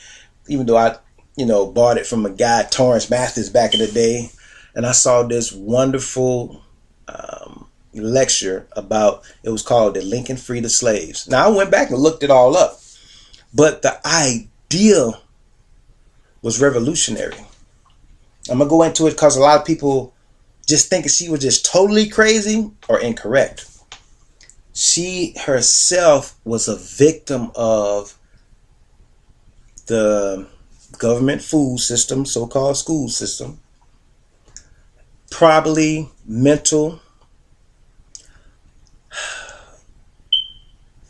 even though I, bought it from a guy, Torrance Masters, back in the day. And I saw this wonderful lecture about, it was called The Lincoln Freed the Slaves. Now, I went back and looked it all up, but the idea was revolutionary. I'm going to go into it because a lot of people just think she was just totally crazy or incorrect. She herself was a victim of the government food system, so-called school system, probably mental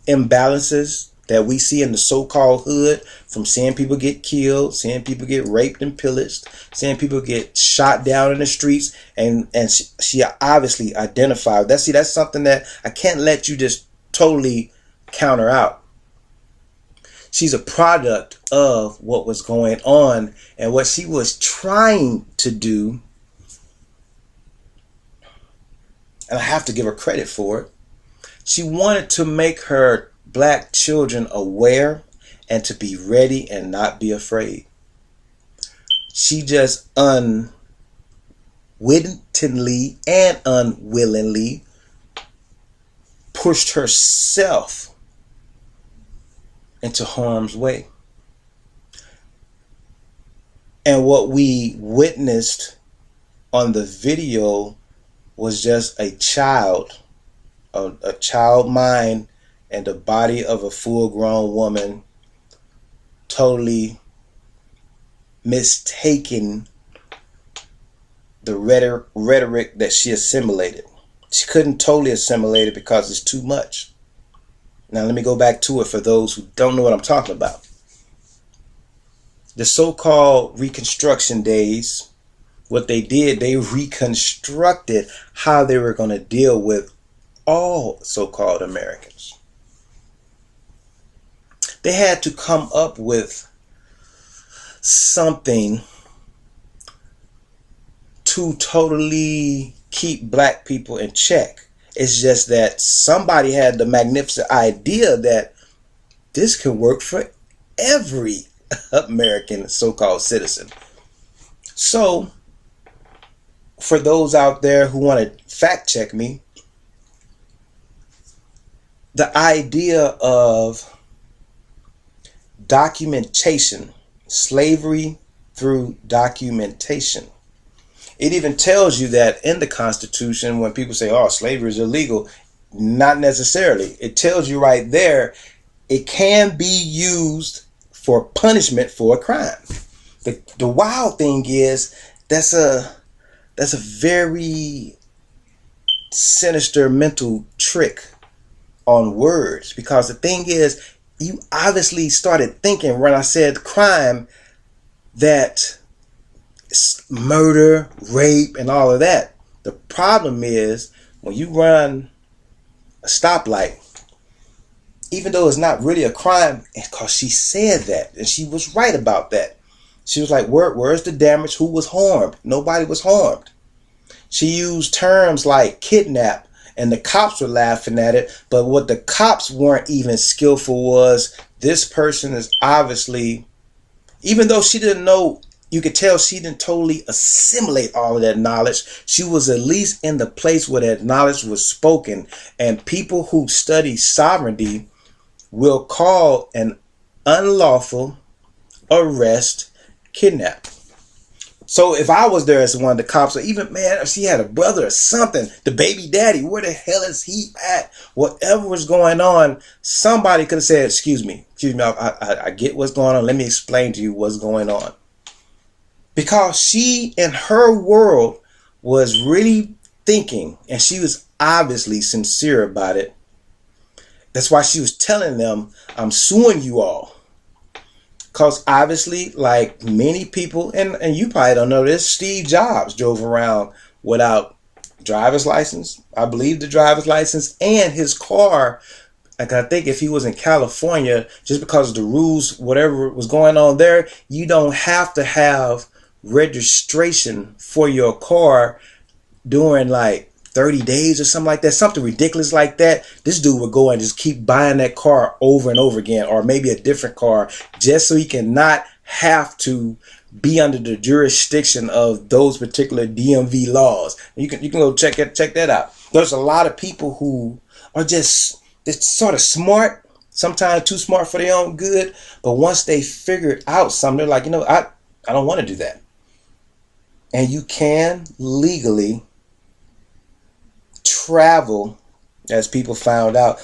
imbalances that we see in the so-called hood, from seeing people get killed, seeing people get raped and pillaged, seeing people get shot down in the streets, and she obviously identified. That's something that I can't let you just totally counter out. She's a product of what was going on and what she was trying to do, and I have to give her credit for it. She wanted to make her black children aware and to be ready and not be afraid. She just unwittingly and unwillingly pushed herself into harm's way. And what we witnessed on the video was just a child mind and the body of a full-grown woman totally mistaking the rhetoric that she assimilated. She couldn't totally assimilate it because it's too much. Now let me go back to it for those who don't know what I'm talking about. The so-called Reconstruction days, what they did, they reconstructed how they were going to deal with all so-called Americans. They had to come up with something to totally keep black people in check. It's just that somebody had the magnificent idea that this can work for every American so-called citizen. So, for those out there who want to fact check me, the idea of documentation, slavery through documentation. It even tells you that in the Constitution, when people say, oh, slavery is illegal, not necessarily. It tells you right there, it can be used for punishment for a crime. The wild thing is, that's a very sinister mental trick on words, because the thing is, you obviously started thinking when I said crime that murder, rape, and all of that. The problem is when you run a stoplight, even though it's not really a crime, because she said that, and she was right about that. She was like, where's the damage? Who was harmed? Nobody was harmed. She used terms like kidnap, and the cops were laughing at it. But what the cops weren't even skillful was, this person is obviously, even though she didn't know, you could tell she didn't totally assimilate all of that knowledge. She was at least in the place where that knowledge was spoken. And people who study sovereignty will call an unlawful arrest kidnap. So if I was there as one of the cops, or even, man, if she had a brother or something, the baby daddy, where the hell is he at? Whatever was going on, somebody could have said, excuse me, I get what's going on. Let me explain to you what's going on. Because she, in her world, was really thinking, and she was obviously sincere about it. That's why she was telling them, I'm suing you all. Because obviously, like many people, and you probably don't know this, Steve Jobs drove around without driver's license. I believe the driver's license and his car. Like, I think if he was in California, just because of the rules, whatever was going on there, you don't have to have registration for your car during like 30 days or something like that, something ridiculous like that. This dude would go and just keep buying that car over and over again, or maybe a different car, just so he can not have to be under the jurisdiction of those particular DMV laws. You can go check that out. There's a lot of people who are just sort of smart, sometimes too smart for their own good, but once they figure out something, they're like, I don't want to do that. And you can legally travel, as people found out.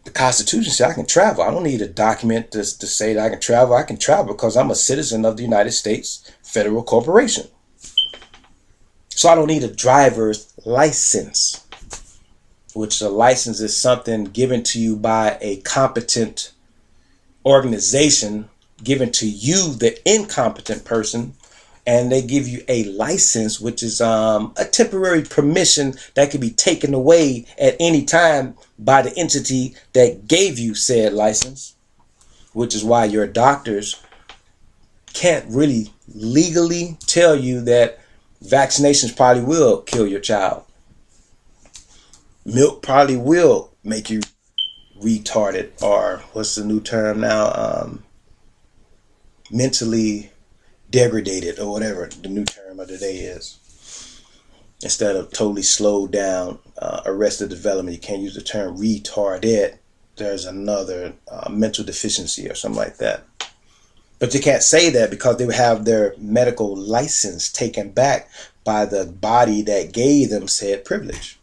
The Constitution said I can travel. I don't need a document to say that I can travel. I can travel because I'm a citizen of the United States Federal Corporation. So I don't need a driver's license, which a license is something given to you by a competent organization, given to you, the incompetent person. And they give you a license, which is a temporary permission that can be taken away at any time by the entity that gave you said license, which is why your doctors can't really legally tell you that vaccinations probably will kill your child. Milk probably will make you retarded, or what's the new term now? Mentally degraded, or whatever the new term of the day is. Instead of totally slowed down, arrested development, you can't use the term retarded. There's another mental deficiency or something like that. But you can't say that because they would have their medical license taken back by the body that gave them said privilege.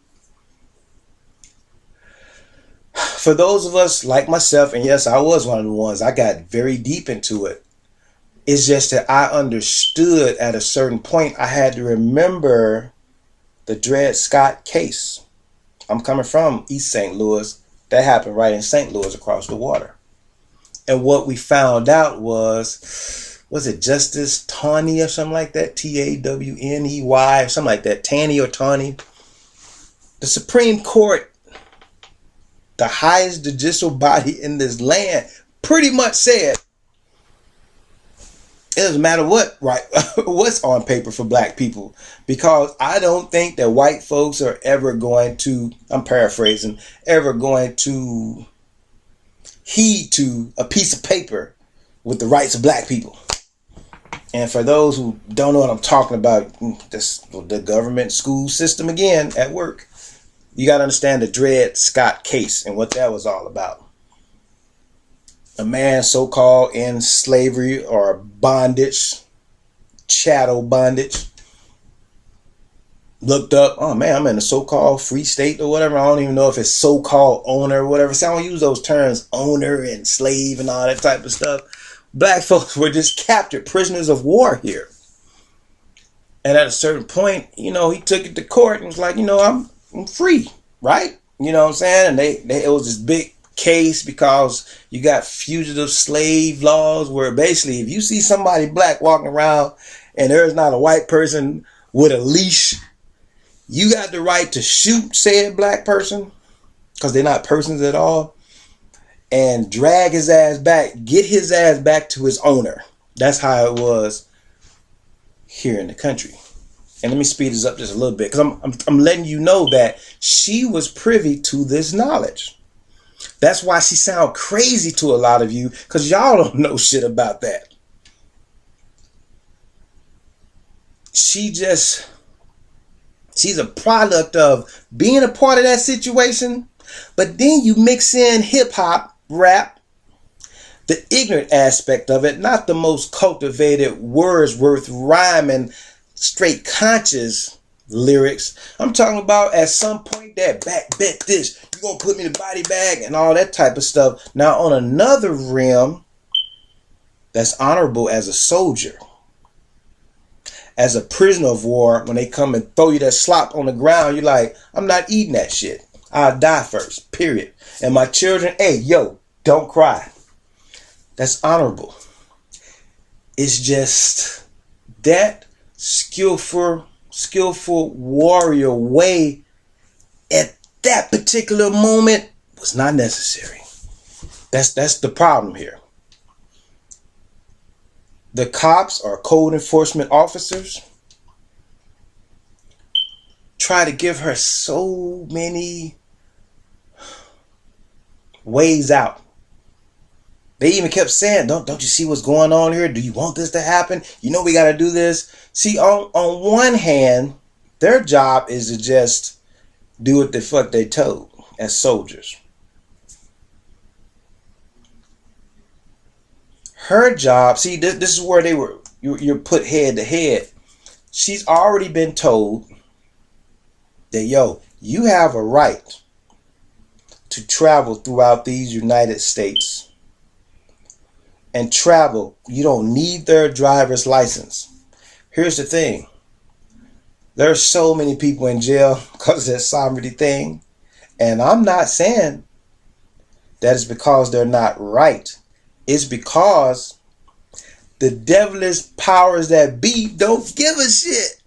For those of us like myself, and yes, I was one of the ones, I got very deep into it. It's just that I understood at a certain point, I had to remember the Dred Scott case. I'm coming from East St. Louis. That happened right in St. Louis across the water. And what we found out was it Justice Taney or something like that? Tawney or something like that. Taney or Taney. The Supreme Court, the highest judicial body in this land, pretty much said, it doesn't matter what's on paper for black people, because I don't think that white folks are ever going to, I'm paraphrasing, ever going to heed to a piece of paper with the rights of black people. And for those who don't know what I'm talking about, the government school system again at work, you got to understand the Dred Scott case and what that was all about. A man so-called in slavery or bondage, chattel bondage, looked up, oh man, I'm in a so-called free state or whatever. I don't even know if it's so-called owner or whatever. So I don't use those terms, owner and slave and all that type of stuff. Black folks were just captured, prisoners of war here. And at a certain point, he took it to court and was like, I'm free, right? You know what I'm saying? And it was this big case because you got fugitive slave laws where basically if you see somebody black walking around and there's not a white person with a leash, you got the right to shoot said black person, because they're not persons at all, and drag his ass back, get his ass back to his owner. That's how it was here in the country. And let me speed this up just a little bit, because I'm letting you know that she was privy to this knowledge. That's why she sound crazy to a lot of you, because y'all don't know shit about that. She's a product of being a part of that situation, but then you mix in hip hop, rap, the ignorant aspect of it, not the most cultivated Wordsworth rhyming, straight conscious lyrics. I'm talking about at some point that back bet this, you gonna put me in the body bag and all that type of stuff. Now on another realm, that's honorable as a soldier, as a prisoner of war, when they come and throw you that slop on the ground, you're like, I'm not eating that shit. I'll die first, period. And my children, hey, yo, don't cry. That's honorable. It's just that skillful warrior way at that particular moment was not necessary. That's the problem here. The cops or code enforcement officers try to give her so many ways out. They even kept saying, don't you see what's going on here? Do you want this to happen? You know we got to do this. See, on one hand, their job is to just do what the fuck they told as soldiers. Her job, see, this is where you're put head to head. She's already been told that, yo, you have a right to travel throughout these United States and travel. You don't need their driver's license. Here's the thing. There's so many people in jail because of that sovereignty thing. And I'm not saying that it's because they're not right. It's because the devilish powers that be don't give a shit.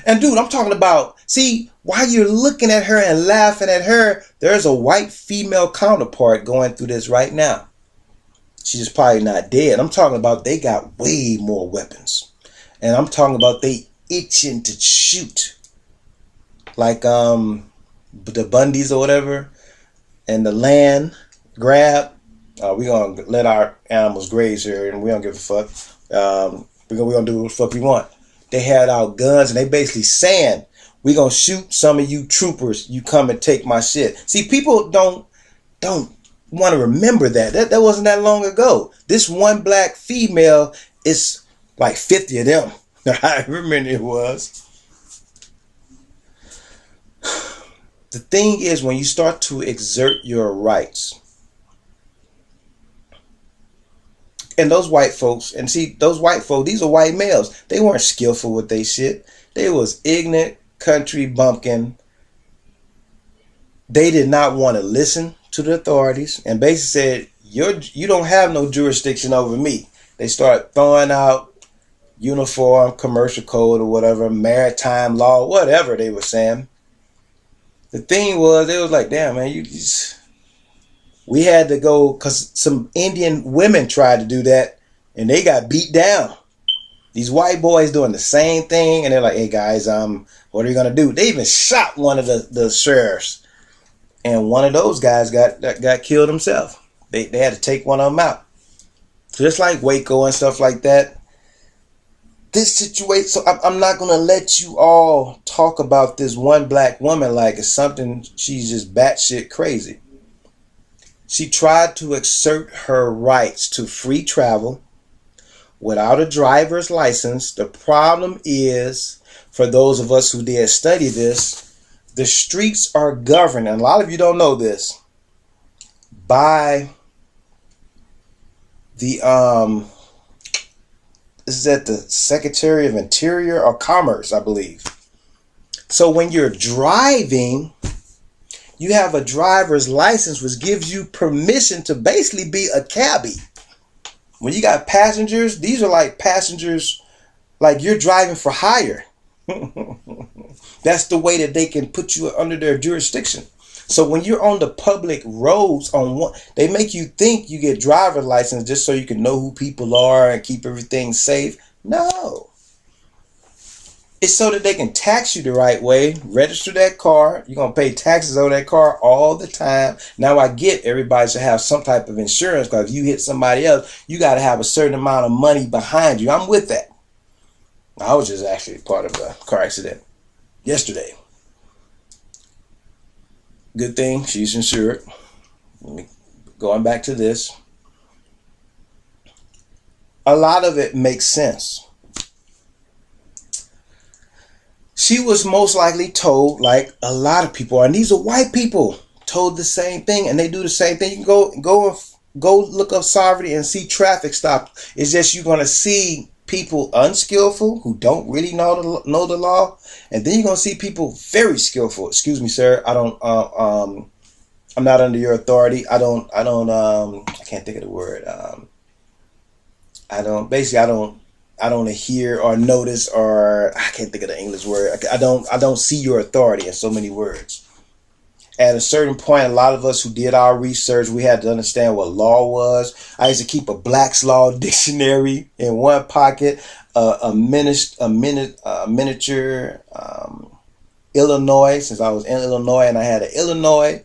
And dude, I'm talking about, see, while you're looking at her and laughing at her, there's a white female counterpart going through this right now. She's probably not dead. I'm talking about they got way more weapons. And I'm talking about they itching to shoot. Like the Bundys or whatever. And the land grab. We're going to let our animals graze here and we don't give a fuck. We're going to do what the fuck we want. They had out guns and they basically saying, we're going to shoot some of you troopers. You come and take my shit. See, people don't want to remember that. That wasn't that long ago. This one black female is like 50 of them. However many it was. The thing is, when you start to exert your rights, and those white folks, and see, those white folks, these are white males. They weren't skillful with they shit. They was ignorant, country bumpkin. They did not want to listen to the authorities and basically said, you don't have no jurisdiction over me. They start throwing out uniform, commercial code or whatever, maritime law, whatever they were saying. The thing was, they was like, damn, man, we had to go, because some Indian women tried to do that and they got beat down. These white boys doing the same thing and they're like, hey guys, what are you gonna do? They even shot one of the sheriffs, and one of those guys got killed himself. They had to take one of them out. Just like Waco and stuff like that. This situation, so I'm not gonna let you all talk about this one black woman like it's something, she's just batshit crazy. She tried to exert her rights to free travel without a driver's license. The problem is, for those of us who did study this, the streets are governed, and a lot of you don't know this, by the is that the Secretary of Interior or Commerce, I believe. So when you're driving, you have a driver's license which gives you permission to basically be a cabbie. When you got passengers, these are like passengers Like you're driving for hire. That's the way that they can put you under their jurisdiction. So when you're on the public roads, they make you think you get driver's license just so you can know who people are and keep everything safe. No. It's so that they can tax you the right way, register that car. You're going to pay taxes on that car all the time. Now I get everybody should have some type of insurance, because if you hit somebody else, you got to have a certain amount of money behind you. I'm with that. I was just actually part of a car accident yesterday. Good thing she's insured. Going back to this. A lot of it makes sense. She was most likely told, like a lot of people, and these are white people, told the same thing, and they do the same thing. You can go look up sovereignty and see traffic stop. It's just you're gonna see people unskillful who don't really know the law, and then you're gonna see people very skillful. Excuse me, sir. I'm not under your authority. I can't think of the word. I don't hear or notice, or I can't think of the English word. I don't see your authority in so many words. At a certain point, a lot of us who did our research, we had to understand what law was. I used to keep a Black's Law dictionary in one pocket, a miniature Illinois, since I was in Illinois, and I had an Illinois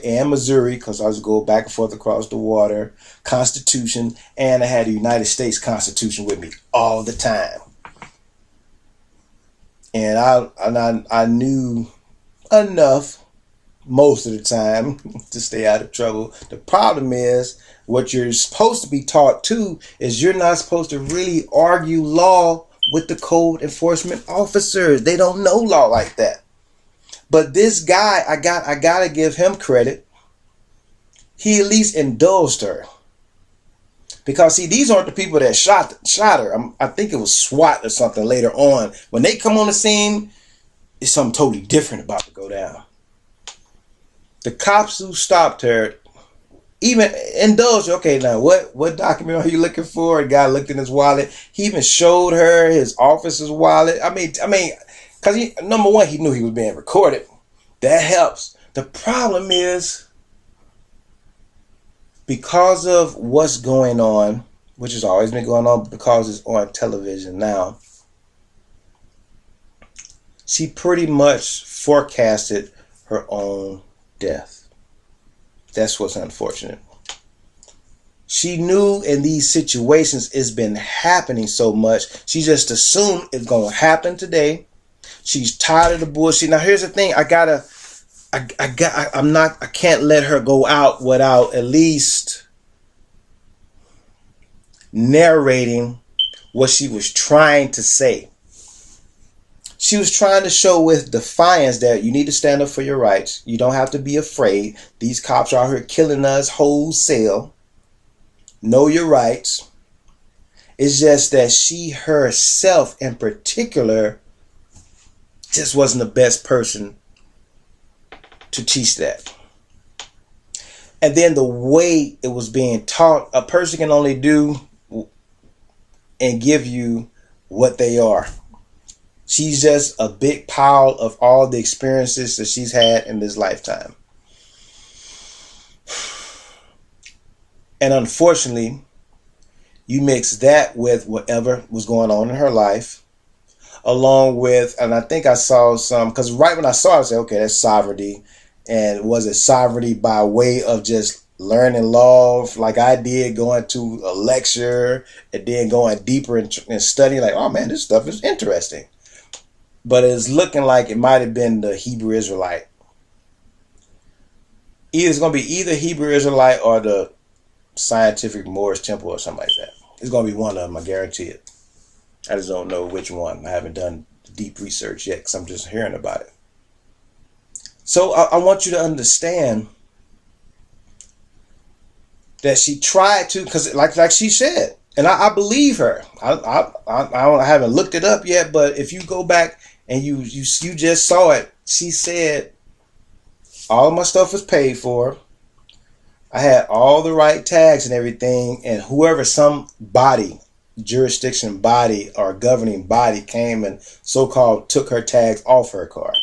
and Missouri, because I was go back and forth across the water, Constitution, and I had the United States Constitution with me all the time. And I knew enough most of the time to stay out of trouble. The problem is, what you're supposed to be taught too is you're not supposed to really argue law with the code enforcement officers. They don't know law like that. But this guy, I gotta give him credit. He at least indulged her. Because see, these aren't the people that shot her. I think it was SWAT or something later on. When they come on the scene, it's something totally different about to go down. The cops who stopped her even indulged her. Okay, now what document are you looking for? The guy looked in his wallet. He even showed her his officer's wallet. I mean, because number one, he knew he was being recorded. That helps. The problem is, because of what's going on, which has always been going on, because it's on television now, she pretty much forecasted her own death. That's what's unfortunate. She knew in these situations it's been happening so much, she just assumed it's going to happen today. She's tired of the bullshit. Now here's the thing, I can't let her go out without at least narrating what she was trying to say. She was trying to show with defiance that you need to stand up for your rights. You don't have to be afraid. These cops are out here killing us wholesale. Know your rights. It's just that she herself in particular just wasn't the best person to teach that. And then the way it was being taught, a person can only do and give you what they are. She's just a big pile of all the experiences that she's had in this lifetime. And unfortunately, you mix that with whatever was going on in her life, along with, and I think I saw some, because right when I saw it, I said, okay, that's sovereignty. And was it sovereignty by way of just learning law like I did, going to a lecture and then going deeper and studying, like, oh man, this stuff is interesting. But it's looking like it might have been the Hebrew Israelite. It's going to be either Hebrew Israelite or the Scientific Moorish Temple or something like that. It's going to be one of them, I guarantee it. I just don't know which one. I haven't done deep research yet because I'm just hearing about it. So I want you to understand that she tried to, because like she said, and I believe her. I haven't looked it up yet, but if you go back and you just saw it, she said all of my stuff was paid for. I had all the right tags and everything, and whoever, somebody jurisdiction body or governing body came and so-called took her tags off her car.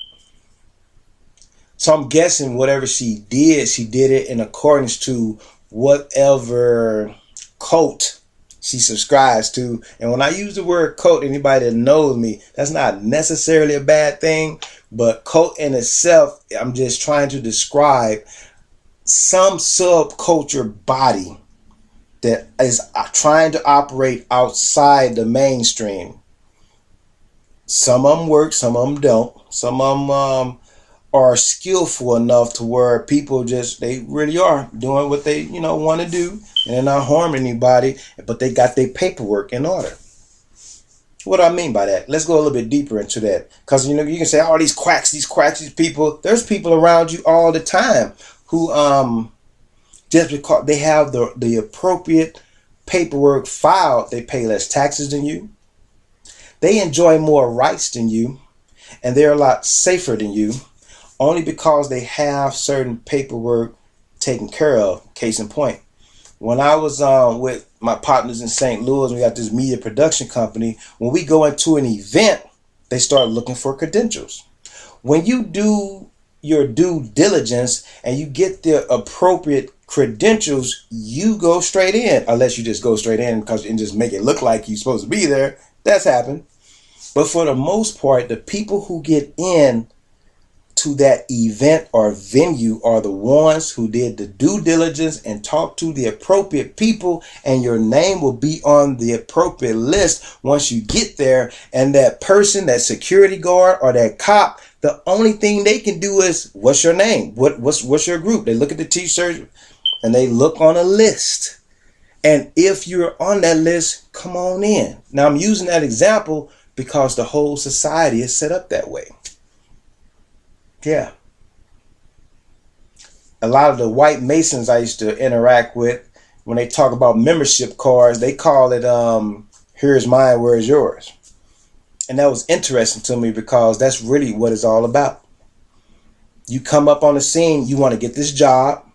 So I'm guessing whatever she did it in accordance to whatever cult she subscribes to. And when I use the word cult, anybody that knows me, that's not necessarily a bad thing. But cult in itself, I'm just trying to describe some subculture body that is trying to operate outside the mainstream. Some of them work, some of them don't. Some of them are skillful enough to where people just, they really are doing what they, want to do, and they're not harming anybody, but they got their paperwork in order. What do I mean by that? Let's go a little bit deeper into that. Because, you can say, oh, these quacks, these people. There's people around you all the time who, just because they have the appropriate paperwork filed, they pay less taxes than you. They enjoy more rights than you. And they're a lot safer than you. Only because they have certain paperwork taken care of. Case in point. When I was with my partners in St. Louis, we got this media production company. When we go into an event, they start looking for credentials. When you do your due diligence and you get the appropriate credentials, you go straight in. Unless you just go straight in because and just make it look like you're supposed to be there. That's happened. But for the most part, the people who get in to that event or venue are the ones who did the due diligence and talked to the appropriate people, and your name will be on the appropriate list once you get there. And that person, that security guard or that cop, the only thing they can do is, what's your name? What's your group? They look at the t-shirt and they look on a list. And if you're on that list, come on in. Now I'm using that example because the whole society is set up that way. Yeah. A lot of the white Masons I used to interact with, when they talk about membership cards, they call it, here's mine, where's yours? And that was interesting to me because that's really what it's all about. You come up on the scene, you want to get this job,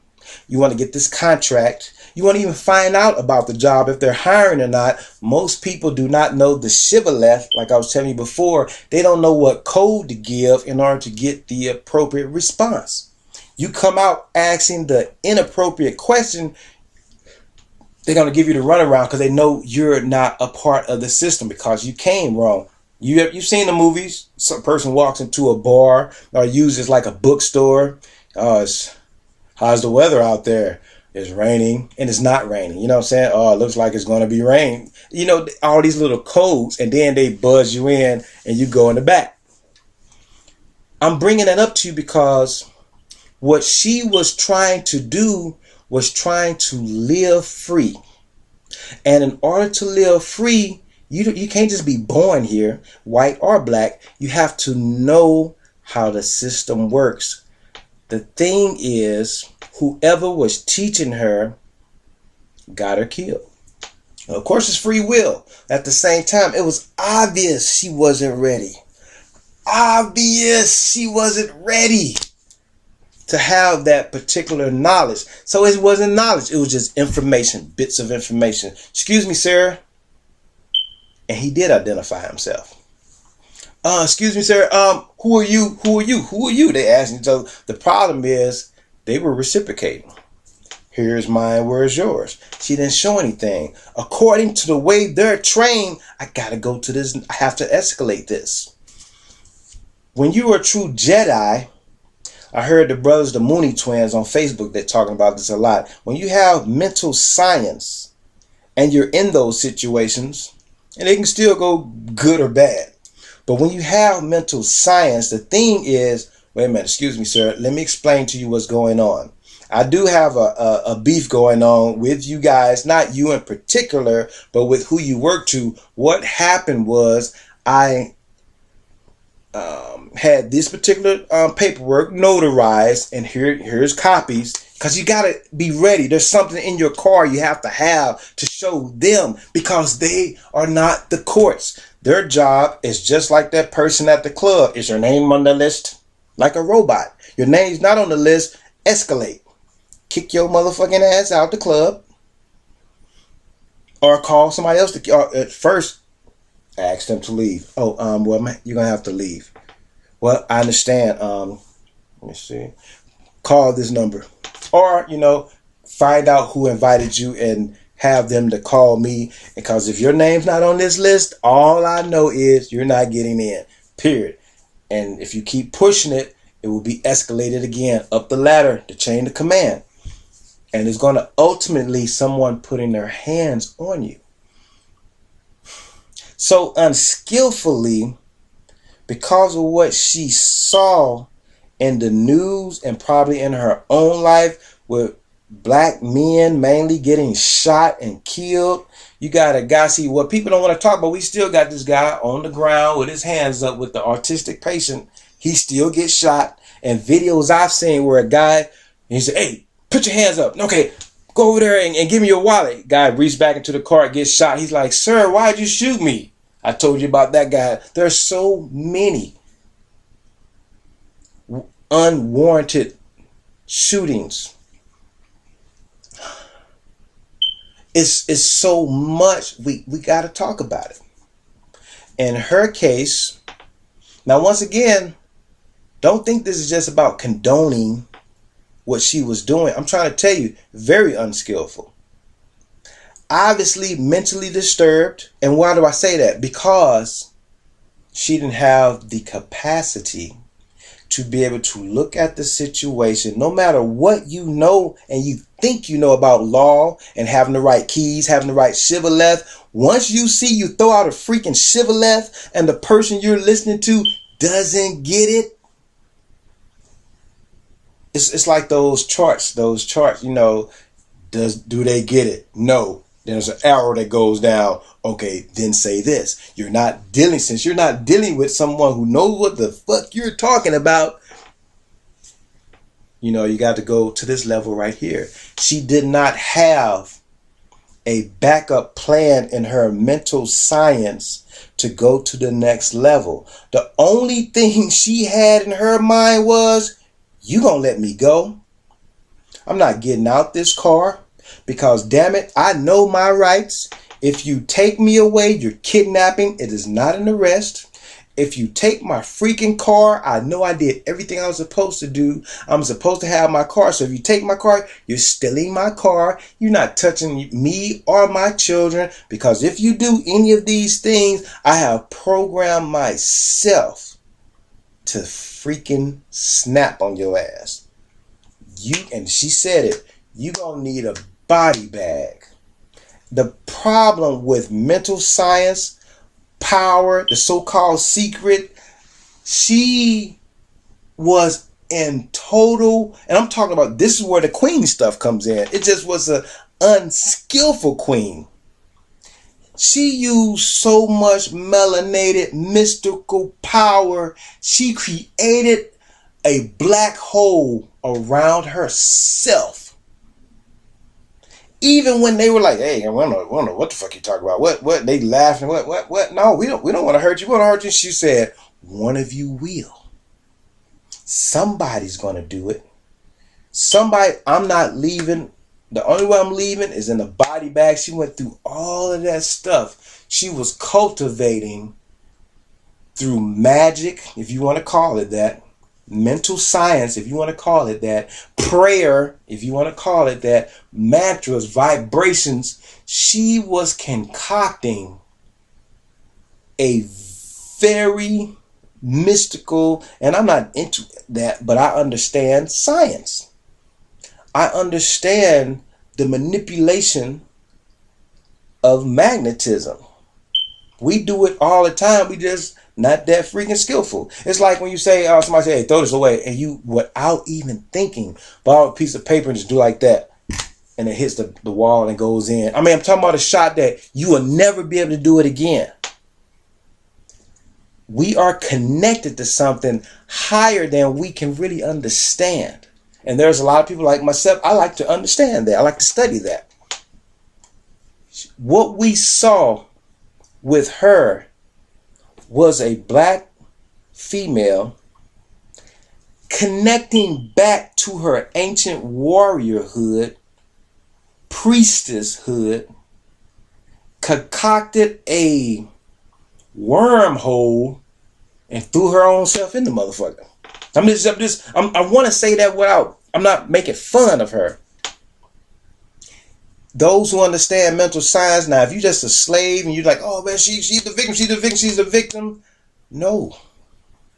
you want to get this contract, you want to even find out about the job, if they're hiring or not. Most people do not know the shibboleth, like I was telling you before. They don't know what code to give in order to get the appropriate response. You come out asking the inappropriate question, they're going to give you the runaround because they know you're not a part of the system because you came wrong. You've seen the movies. Some person walks into a bar or uses like a bookstore. How's the weather out there? It's raining and it's not raining. You know what I'm saying? Oh, it looks like it's going to be rain. All these little codes, and then they buzz you in and you go in the back. I'm bringing that up to you because what she was trying to do was trying to live free. And in order to live free, you can't just be born here, white or black. You have to know how the system works. The thing is, whoever was teaching her got her killed. Of course, it's free will. At the same time, it was obvious she wasn't ready. Obvious she wasn't ready to have that particular knowledge. So it wasn't knowledge. It was just information, bits of information. Excuse me, sir. And he did identify himself. Excuse me, sir. Who are you? Who are you? Who are you? They asked each other. The problem is they were reciprocating. Here's mine, where's yours? She didn't show anything. According to the way they're trained, I gotta go to this. I have to escalate this. When you are a true Jedi, I heard the brothers, the Mooney twins on Facebook, they're talking about this a lot. When you have mental science and you're in those situations, and they can still go good or bad. But when you have mental science, the thing is, wait a minute, excuse me, sir. Let me explain to you what's going on. I do have a beef going on with you guys, not you in particular, but with who you work to. What happened was I had this particular paperwork notarized, and here's copies, because you got to be ready. There's something in your car you have to show them, because they are not the courts. Their job is just like that person at the club. Is your name on the list? Like a robot. Your name's not on the list. Escalate. Kick your motherfucking ass out the club. or call somebody else to. At first, ask them to leave. Oh, well, you're gonna have to leave. Well, I understand. Let me see. Call this number, or find out who invited you and have them to call me. Because if your name's not on this list, all I know is you're not getting in. Period. And if you keep pushing it, it will be escalated again up the ladder, the chain of command. And it's going to ultimately someone putting their hands on you. So unskillfully, because of what she saw in the news and probably in her own life with black men mainly getting shot and killed. You got a guy, see what people don't want to talk about, we still got this guy on the ground with his hands up with the autistic patient. He still gets shot. And videos I've seen where a guy, he said, hey, put your hands up. Okay, go over there and give me your wallet. Guy reached back into the car, gets shot. He's like, sir, why'd you shoot me? I told you about that guy. There's so many unwarranted shootings. It's so much we got to talk about it. In her case, now once again, don't think this is just about condoning what she was doing. I'm trying to tell you, very unskillful. Obviously mentally disturbed. And why do I say that? Because she didn't have the capacity to be able to look at the situation, no matter what you know and you think you know about law and having the right keys, having the right shibboleth. Once you see you throw out a freaking shibboleth and the person you're listening to doesn't get it, it's like those charts, do they get it? No. There's an arrow that goes down. Okay, then say this. Since you're not dealing with someone who knows what the fuck you're talking about, you got to go to this level right here. She did not have a backup plan in her mental science to go to the next level. The only thing she had in her mind was, you gonna let me go? I'm not getting out this car. Because damn it, I know my rights. If you take me away, you're kidnapping. It is not an arrest. If you take my freaking car, I know I did everything I was supposed to do. I'm supposed to have my car. So if you take my car, you're stealing my car. You're not touching me or my children. Because if you do any of these things, I have programmed myself to freaking snap on your ass. And she said it, you gonna need a body bag. The problem with mental science, power, the so-called secret, she was in total, and I'm talking about, this is where the queen stuff comes in. It just was an unskillful queen. She used so much melanated mystical power. She created a black hole around herself. Even when they were like, hey, I don't know what the fuck you talking about. What? They laughing. What? No, we don't want to hurt you. We want to hurt you. She said, one of you will. Somebody's going to do it. I'm not leaving. The only way I'm leaving is in a body bag. She went through all of that stuff. She was cultivating through magic, if you want to call it that, mental science, if you want to call it that, prayer, if you want to call it that, mantras, vibrations. She was concocting a very mystical, and I'm not into that, but I understand science. I understand the manipulation of magnetism. We do it all the time. We just not that freaking skillful. It's like when you say, somebody say, hey, throw this away. And you, without even thinking, borrow a piece of paper and just do like that. And it hits the wall and goes in. I mean, I'm talking about a shot that you will never be able to do it again. We are connected to something higher than we can really understand. And there's a lot of people like myself, I like to understand that. I like to study that. What we saw with her was a black female connecting back to her ancient warriorhood, priestesshood, concocted a wormhole and threw her own self in the motherfucker. I want to say that without, I'm not making fun of her. Those who understand mental science, now, if you're just a slave and you're like, oh man, she's the victim, she's the victim. No.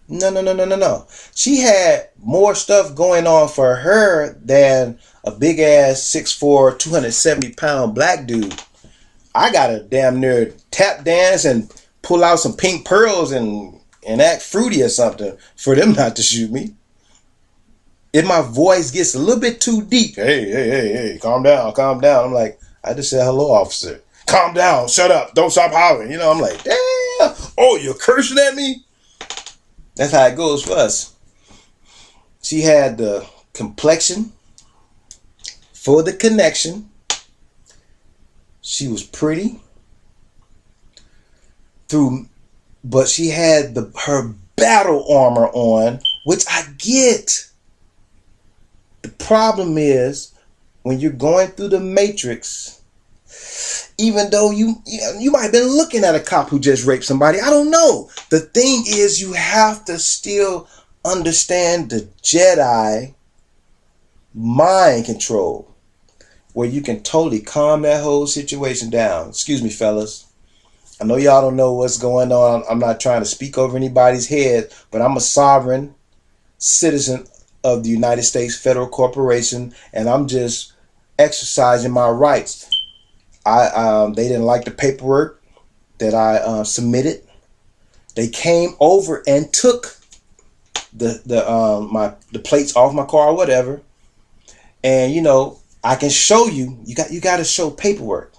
No. She had more stuff going on for her than a big ass 6'4", 270-pound black dude. I gotta damn near tap dance and pull out some pink pearls and act fruity or something for them not to shoot me. If my voice gets a little bit too deep, hey, calm down. I'm like, I just said hello, officer. Calm down, shut up, don't stop hollering. You know, I'm like, damn, oh, you're cursing at me? That's how it goes for us. She had the complexion for the connection. She was pretty. But she had her battle armor on, which I get. The problem is when you're going through the matrix, even though you might have been looking at a cop who just raped somebody, I don't know. The thing is, you have to still understand the Jedi mind control, where you can totally calm that whole situation down. Excuse me, fellas. I know y'all don't know what's going on. I'm not trying to speak over anybody's head, but I'm a sovereign citizen of the United States Federal Corporation, and I'm just exercising my rights. They didn't like the paperwork that I submitted. They came over and took the plates off my car or whatever. And I can show you. You got to show paperwork.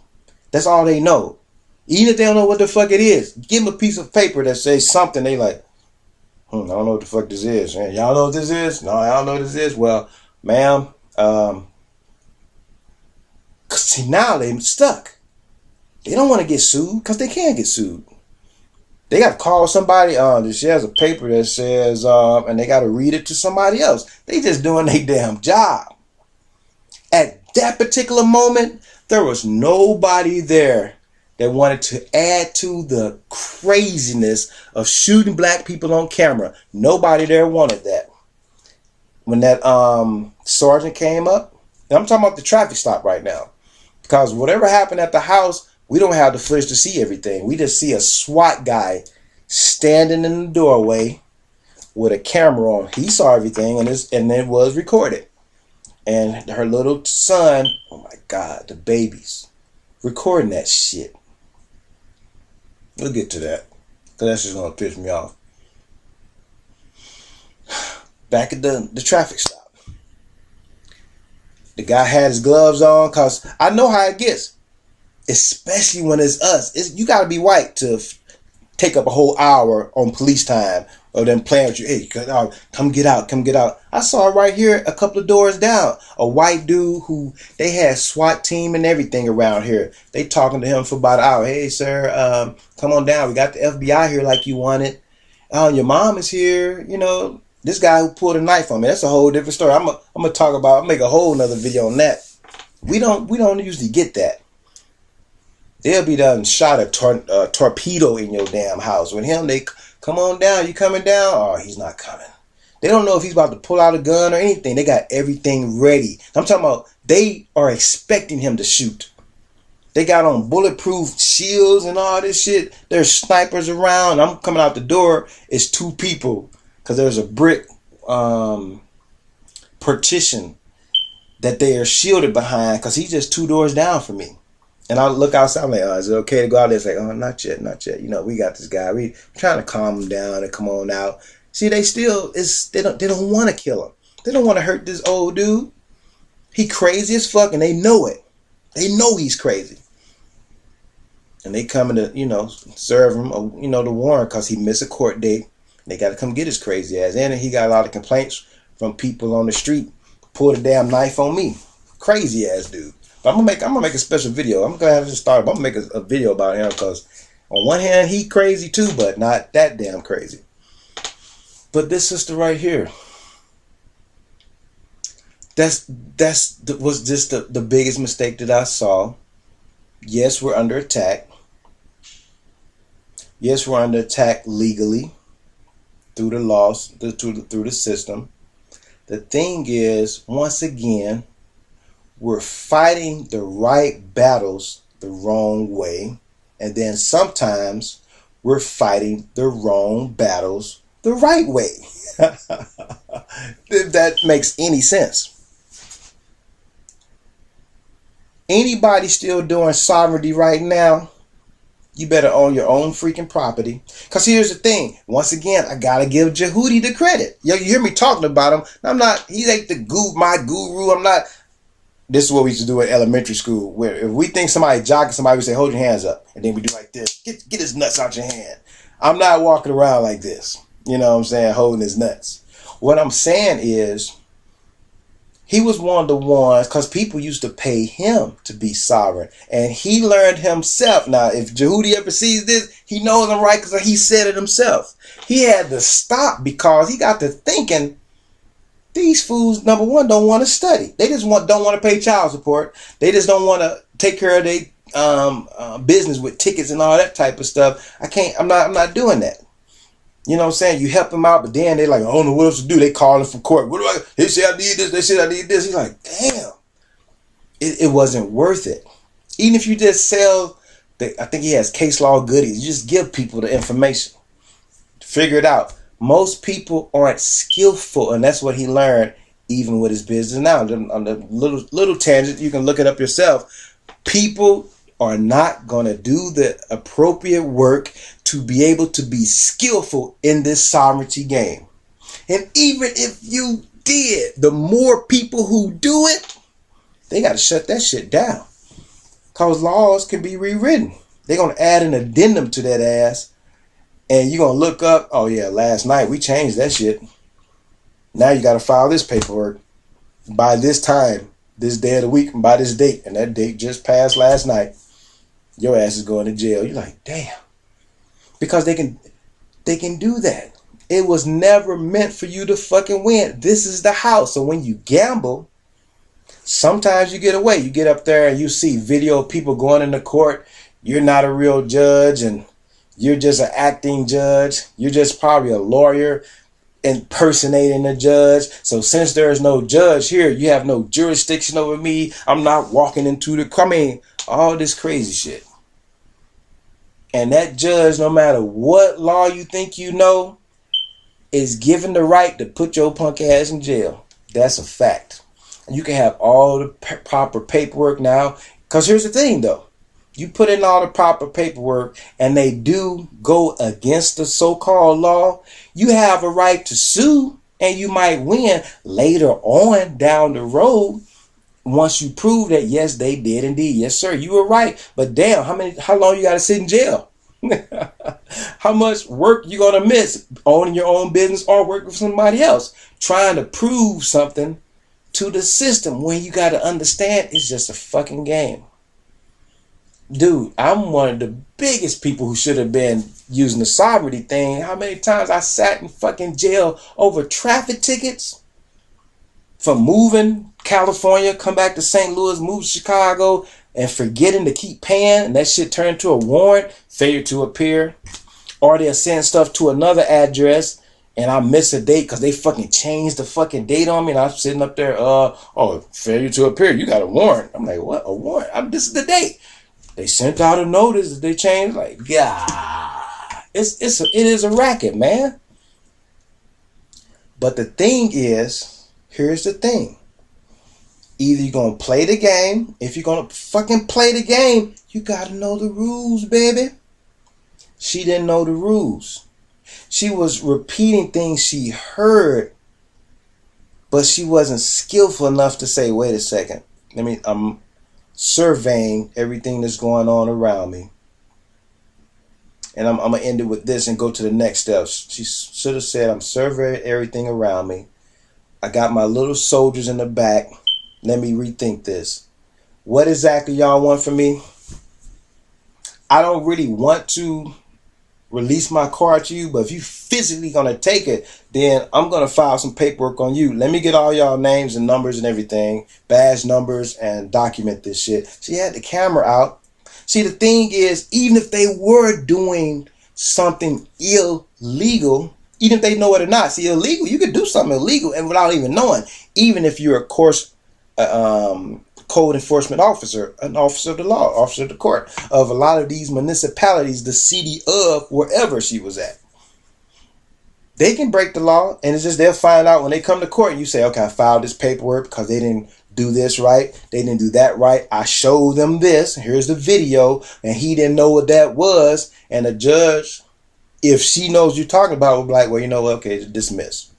That's all they know. Even if they don't know what the fuck it is, give them a piece of paper that says something. They like, I don't know what the fuck this is. Man, y'all know what this is? No, I don't know what this is. Well, ma'am, see, now they're stuck. They don't want to get sued because they can't get sued. They got to call somebody. She has a paper that says, and they got to read it to somebody else. They just doing their damn job. At that particular moment, there was nobody there that wanted to add to the craziness of shooting black people on camera. Nobody there wanted that. When that sergeant came up, and I'm talking about the traffic stop right now, because whatever happened at the house, we don't have the footage to see everything. We just see a SWAT guy standing in the doorway with a camera on. He saw everything, and it was recorded. And her little son, oh my God, the babies, recording that shit. We'll get to that, because that's just going to piss me off. Back at the traffic stop. The guy had his gloves on, because I know how it gets. Especially when it's us. You got to be white to take up a whole hour on police time of them playing with you. Hey, come get out. I saw it right here a couple of doors down. A white dude who they had SWAT team and everything around here. They talking to him for about an hour. Hey, sir, come on down. We got the FBI here like you wanted. Your mom is here. This guy who pulled a knife on me. That's a whole different story. I'm gonna talk about. I'll make a whole nother video on that. We don't usually get that. They'll be done shot a torpedo in your damn house. With him, they come on down. You coming down? Oh, he's not coming. They don't know if he's about to pull out a gun or anything. They got everything ready. I'm talking about they are expecting him to shoot. They got on bulletproof shields and all this shit. There's snipers around. I'm coming out the door. It's two people because there's a brick partition that they are shielded behind because he's just 2 doors down from me. And I look outside, I'm like, is it okay to go out there? It's like, not yet. We got this guy. We trying to calm him down and come on out. See, they don't want to kill him. They don't want to hurt this old dude. He crazy as fuck, and they know it. They know he's crazy. And they coming to, serve him, the warrant because he missed a court date. They got to come get his crazy ass. And he got a lot of complaints from people on the street. Pulled a damn knife on me. Crazy ass dude. But I'm gonna make a special video. I'm gonna have to start. I'm gonna make a video about him because on one hand he crazy too, but not that damn crazy. But this sister right here, was just the biggest mistake that I saw. Yes, we're under attack. Yes, we're under attack legally through the laws, through the system. The thing is, once again, we're fighting the right battles the wrong way. And then sometimes we're fighting the wrong battles the right way. If that makes any sense. Anybody still doing sovereignty right now, you better own your own freaking property. Because here's the thing. Once again, I got to give Jehudi the credit. Yo, you hear me talking about him. I'm not, he ain't my guru. I'm not. This is what we used to do in elementary school. Where if we think somebody jocking somebody, we say, hold your hands up. And then we do like this. Get his nuts out your hand. I'm not walking around like this. You know what I'm saying? Holding his nuts. What I'm saying is, he was one of the ones, because people used to pay him to be sovereign. And he learned himself. Now, if Jehudi ever sees this, he knows I'm right because he said it himself. He had to stop because he got to thinking, these fools, number one, don't want to study. They just don't want to pay child support. They just don't want to take care of their business with tickets and all that type of stuff. I'm not doing that. You know what I'm saying? You help them out, but then they're like, I don't know what else to do. They calling from court. They say I need this. They say I need this. He's like, damn. It wasn't worth it. Even if you just sell, I think he has case law goodies. You just give people the information. Figure it out. Most people aren't skillful, and that's what he learned even with his business now. On the little tangent, you can look it up yourself. People are not going to do the appropriate work to be able to be skillful in this sovereignty game. And even if you did, the more people who do it, they got to shut that shit down. Because laws can be rewritten. They're going to add an addendum to that ass. And you're going to look up, oh yeah, last night we changed that shit. Now you got to file this paperwork by this time, this day of the week, and by this date. And that date just passed last night. Your ass is going to jail. You're like, damn. Because they can do that. It was never meant for you to fucking win. This is the house. So when you gamble, sometimes you get away. You get up there and you see video of people going into court. You're not a real judge and you're just an acting judge. You're just probably a lawyer impersonating a judge. So since there is no judge here, you have no jurisdiction over me. I'm not walking into all this crazy shit. And that judge, no matter what law you think you know, is given the right to put your punk ass in jail. That's a fact. And you can have all the proper paperwork now. Because here's the thing, though. You put in all the proper paperwork and they do go against the so-called law, you have a right to sue and you might win later on down the road. Once you prove that, yes, they did indeed. Yes, sir, you were right. But damn, how long you got to sit in jail? How much work you going to miss owning your own business or working for somebody else? Trying to prove something to the system when you got to understand it's just a fucking game. Dude, I'm one of the biggest people who should have been using the sovereignty thing. How many times I sat in fucking jail over traffic tickets? For moving California, come back to St. Louis, move to Chicago, and forgetting to keep paying, and that shit turned to a warrant, failure to appear. Or they'll send stuff to another address, and I miss a date because they fucking changed the fucking date on me, and I'm sitting up there, failure to appear, you got a warrant. I'm like, what, a warrant? This is the date. They sent out a notice that they changed. Like, yeah, it is a racket, man. But the thing is, here's the thing. Either you're going to play the game. If you're going to fucking play the game, you got to know the rules, baby. She didn't know the rules. She was repeating things she heard, but she wasn't skillful enough to say, wait a second. I'm surveying everything that's going on around me. And I'm going to end it with this and go to the next steps. She should have said, I'm surveying everything around me. I got my little soldiers in the back. Let me rethink this. What exactly y'all want from me? I don't really want to release my car to you, but if you physically going to take it, then I'm going to file some paperwork on you. Let me get all y'all names and numbers and everything, badge numbers, and document this shit. She had the camera out. See, the thing is, even if they were doing something illegal, even if they know it or not. See, illegal, you could do something illegal and without even knowing, even if you're, of course, code enforcement officer, an officer of the law, officer of the court of a lot of these municipalities, the city of wherever she was at. They can break the law, and it's just they'll find out when they come to court and you say, okay, I filed this paperwork because they didn't do this right. They didn't do that right. I showed them this. Here's the video, and he didn't know what that was. And the judge, if she knows you're talking about, will be like, well, you know what? Okay, dismiss.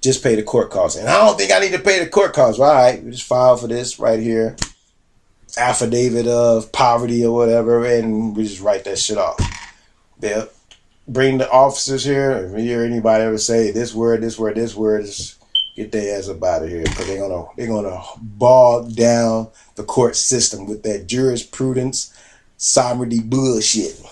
Just pay the court costs. And I don't think I need to pay the court costs. All right, we just file for this right here. Affidavit of poverty or whatever, and we just write that shit off. They'll bring the officers here. If you hear anybody ever say this word, just get their ass up out of here, because they're gonna bog down the court system with that jurisprudence, sovereignty bullshit.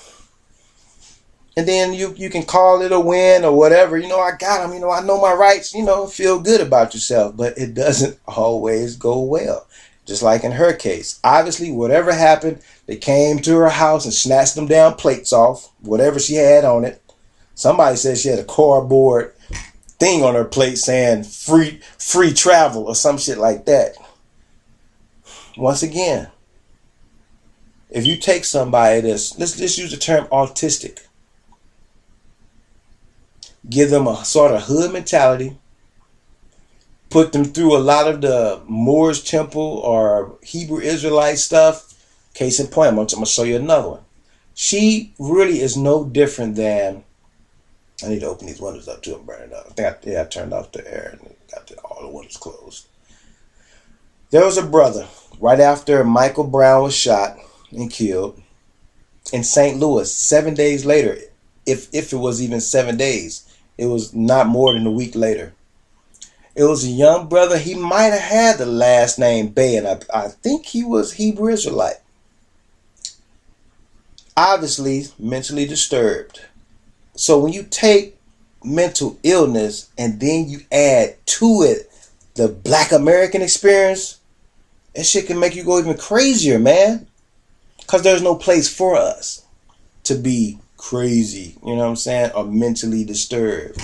And then you can call it a win or whatever. I got them. I know my rights. Feel good about yourself. But it doesn't always go well. Just like in her case. Obviously, whatever happened, they came to her house and snatched them damn plates off. Whatever she had on it. Somebody said she had a cardboard thing on her plate saying free travel or some shit like that. Once again, if you take somebody let's use the term autistic. Give them a sort of hood mentality. Put them through a lot of the Moorish temple or Hebrew Israelite stuff. Case in point, I'm going to show you another one. She really is no different than... I need to open these windows up too and burn it up. I think I turned off the air and got all the windows closed. There was a brother right after Michael Brown was shot and killed in St. Louis 7 days later. If it was even 7 days. It was not more than a week later. It was a young brother. He might have had the last name Bay, and I think he was Hebrew Israelite. Obviously, mentally disturbed. So when you take mental illness and then you add to it the Black American experience, that shit can make you go even crazier, man. Because there's no place for us to be crazy, you know what I'm saying, or mentally disturbed.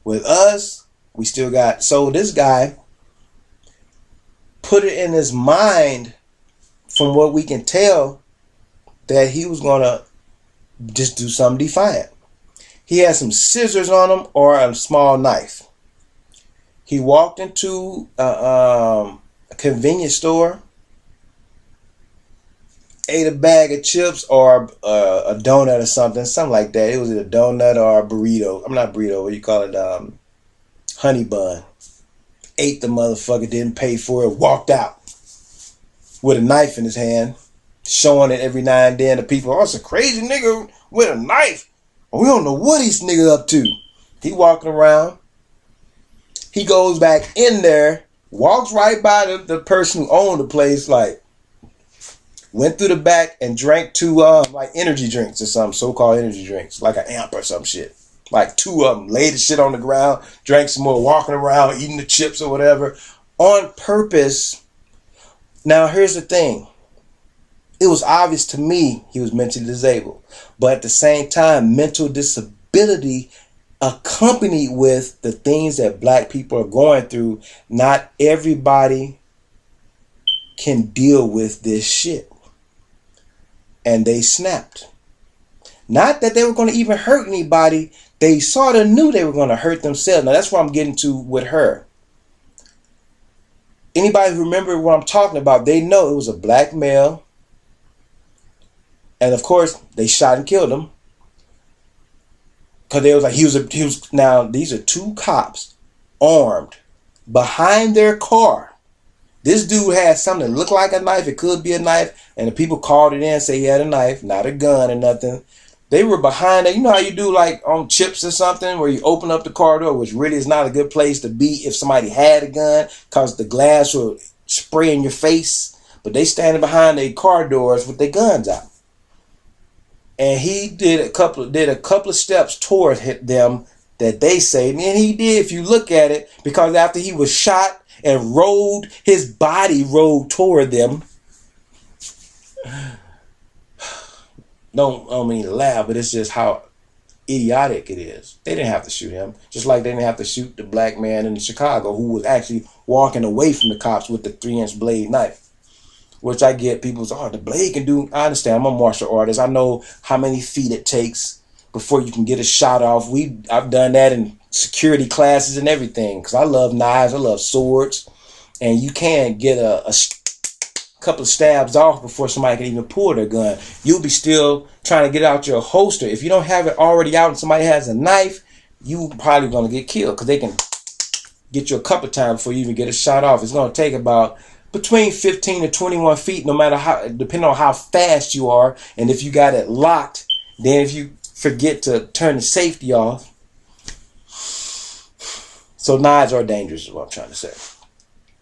With us, we still got... So this guy put it in his mind, from what we can tell, that he was going to just do something defiant. He had some scissors on him or a small knife. He walked into a convenience store, ate a bag of chips or a donut or something like that. It was a donut or a burrito. I'm not burrito. What do you call it? Honey bun. Ate the motherfucker, didn't pay for it, walked out with a knife in his hand, showing it every now and then to people. Oh, it's a crazy nigga with a knife. We don't know what this nigga up to. He walking around. He goes back in there, walks right by the person who owned the place, like, went through the back and drank two like energy drinks or something, so-called energy drinks, like an amp or some shit. Like two of them, laid the shit on the ground, drank some more, walking around, eating the chips or whatever, on purpose. Now, here's the thing. It was obvious to me he was mentally disabled. But at the same time, mental disability accompanied with the things that Black people are going through, not everybody can deal with this shit. And they snapped. Not that they were going to even hurt anybody. They sort of knew they were going to hurt themselves. Now, that's what I'm getting to with her. Anybody who remember what I'm talking about, they know it was a Black male. And of course, they shot and killed him. Because they was like, he was, now, these are two cops armed behind their car. This dude had something that looked like a knife. It could be a knife. And the people called it in and say he had a knife, not a gun or nothing. They were behind it. You know how you do like on chips or something where you open up the car door, which really is not a good place to be if somebody had a gun, because the glass will spray in your face. But they standing behind their car doors with their guns out. And he did a couple of steps toward them that they say, and he did, if you look at it, because after he was shot and his body rolled toward them. I don't mean to laugh, but it's just how idiotic it is. They didn't have to shoot him. Just like they didn't have to shoot the black man in Chicago who was actually walking away from the cops with the 3-inch blade knife. Which I get, people say, oh, the blade can do. I understand. I'm a martial artist. I know how many feet it takes before you can get a shot off. I've done that in security classes and everything because I love knives. I love swords. And you can get a couple of stabs off before somebody can even pull their gun. You'll be still trying to get out your holster. If you don't have it already out and somebody has a knife, you probably going to get killed because they can get you a couple of times before you even get a shot off. It's going to take about between 15 to 21 feet, no matter how, depending on how fast you are. And if you got it locked, then if you forget to turn the safety off. So knives are dangerous is what I'm trying to say.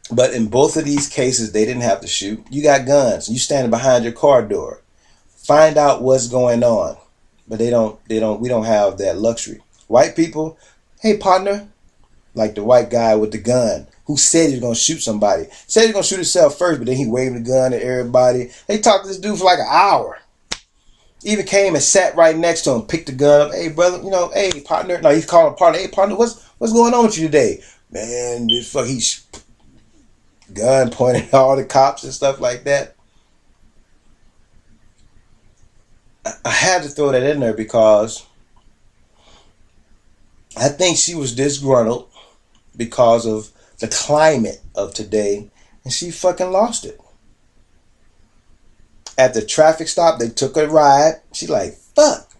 But in both of these cases, they didn't have to shoot. You got guns. You standing behind your car door. Find out what's going on. But we don't have that luxury. White people, hey partner, like the white guy with the gun who said he was going to shoot somebody. Said he was going to shoot himself first, but then he waved the gun at everybody. They talked to this dude for like an hour. Even came and sat right next to him, picked the gun up. Hey, brother, hey, partner. No, he's calling partner. Hey, partner, what's going on with you today? Man, this he's gun pointing at all the cops and stuff like that. I had to throw that in there because I think she was disgruntled because of the climate of today, and she fucking lost it. At the traffic stop, they took a ride. She like, fuck.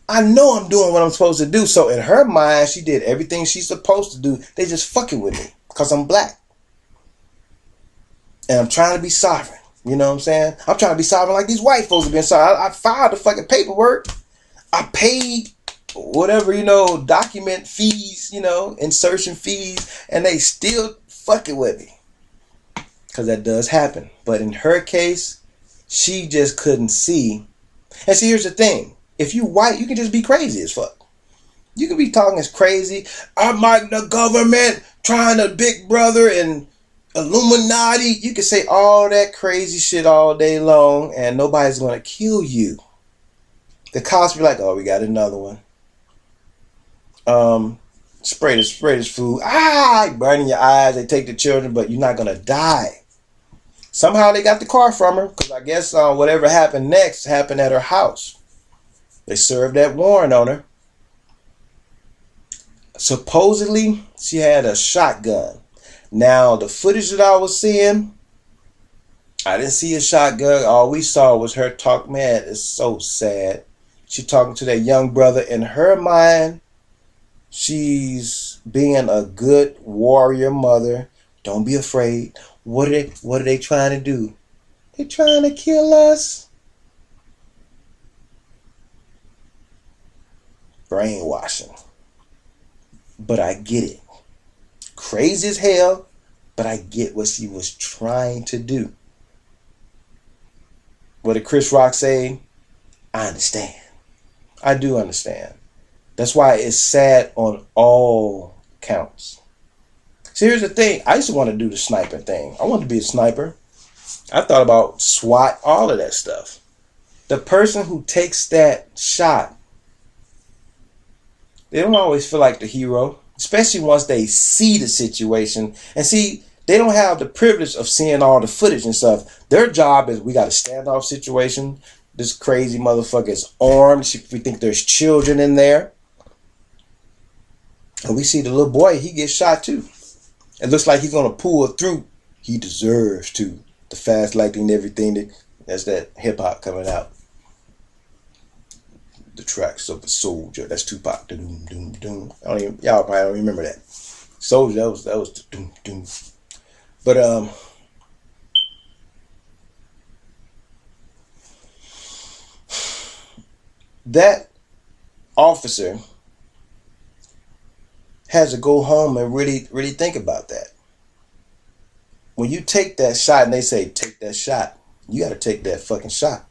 I know I'm doing what I'm supposed to do. So in her mind, she did everything she's supposed to do. They just fucking with me because I'm black. And I'm trying to be sovereign. You know what I'm saying? I'm trying to be sovereign like these white folks have been sovereign. I filed the fucking paperwork. I paid whatever, document fees, insertion fees, and they still fucking with me. Because that does happen. But in her case, she just couldn't see. And see, here's the thing. If you white, you can just be crazy as fuck. You can be talking as crazy. I'm like the government trying to big brother and Illuminati. You can say all that crazy shit all day long and nobody's going to kill you. The cops be like, oh, we got another one. Spray this food. Burning your eyes. They take the children, but you're not going to die. Somehow they got the car from her because I guess whatever happened next happened at her house. They served that warrant on her. Supposedly, she had a shotgun. Now, the footage that I was seeing, I didn't see a shotgun. All we saw was her talk. Man, it's so sad. She talking to that young brother. In her mind, she's being a good warrior mother. Don't be afraid. What are they trying to do? They trying to kill us. Brainwashing. But I get it. Crazy as hell, but I get what she was trying to do. What did Chris Rock say? I understand. I do understand. That's why it's sad on all counts. See, here's the thing. I used to want to do the sniper thing. I wanted to be a sniper. I thought about SWAT, all of that stuff. The person who takes that shot, they don't always feel like the hero, especially once they see the situation. And see, they don't have the privilege of seeing all the footage and stuff. Their job is, we got a standoff situation. This crazy motherfucker is armed. We think there's children in there. And we see the little boy, he gets shot too. It looks like he's going to pull through. He deserves to. The fast lighting and everything. That's that hip hop coming out. The tracks of a soldier. That's Tupac. Doom, doom, doom. Y'all probably don't remember that. Soldier, that was the doom, doom. But that officer has to go home and really, really think about that. When you take that shot and they say, take that shot, you got to take that fucking shot.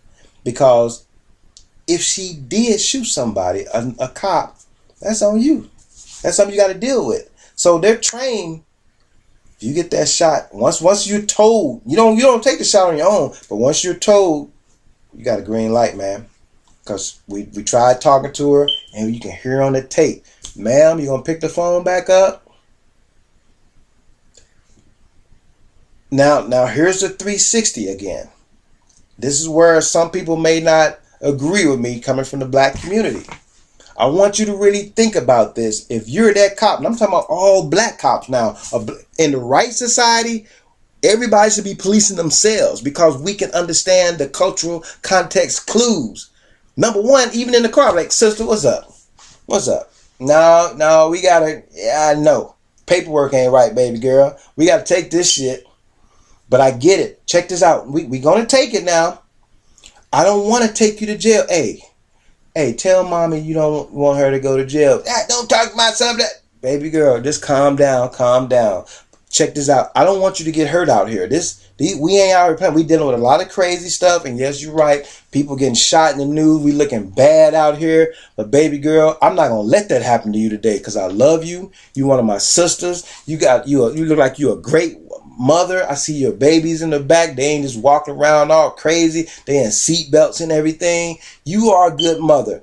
Because if she did shoot somebody, a cop, that's on you. That's something you got to deal with. So they're trained. If you get that shot, once you're told, you don't take the shot on your own, but once you're told, you got a green light, man. because we tried talking to her, and you can hear on the tape, ma'am, you gonna pick the phone back up? Now here's the 360 again. This is where some people may not agree with me coming from the black community. I want you to really think about this. If you're that cop, and I'm talking about all black cops now, in the right society, everybody should be policing themselves because we can understand the cultural context clues. Number one, even in the car, like, sister, what's up? What's up? No, we gotta, yeah, I know. Paperwork ain't right, baby girl. We gotta take this shit. But I get it. Check this out. We gonna take it now. I don't want to take you to jail. Hey, tell mommy you don't want her to go to jail. Don't talk to my son. Baby girl, just calm down. Check this out. I don't want you to get hurt out here. We ain't out here playing. We dealing with a lot of crazy stuff. And yes, you're right. People getting shot in the news. We looking bad out here. But baby girl, I'm not gonna let that happen to you today because I love you. You one of my sisters. You look like you're a great mother. I see your babies in the back. They ain't just walking around all crazy. They in seatbelts and everything. You are a good mother.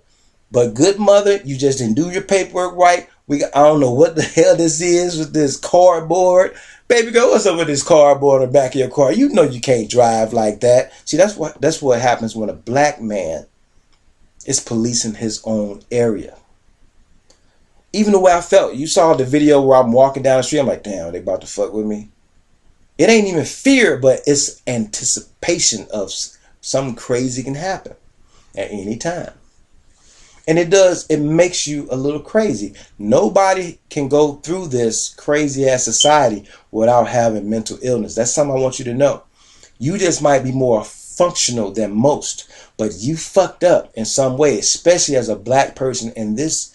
But good mother, you just didn't do your paperwork right. I don't know what the hell this is with this cardboard. Baby girl, what's up with this cardboard on the back of your car? You know you can't drive like that. See, that's what happens when a black man is policing his own area. Even the way I felt. You saw the video where I'm walking down the street. I'm like, damn, they about to fuck with me. It ain't even fear, but it's anticipation of something crazy can happen at any time. And it makes you a little crazy. Nobody can go through this crazy ass society without having mental illness. That's something I want you to know. You just might be more functional than most, but you fucked up in some way, especially as a black person in this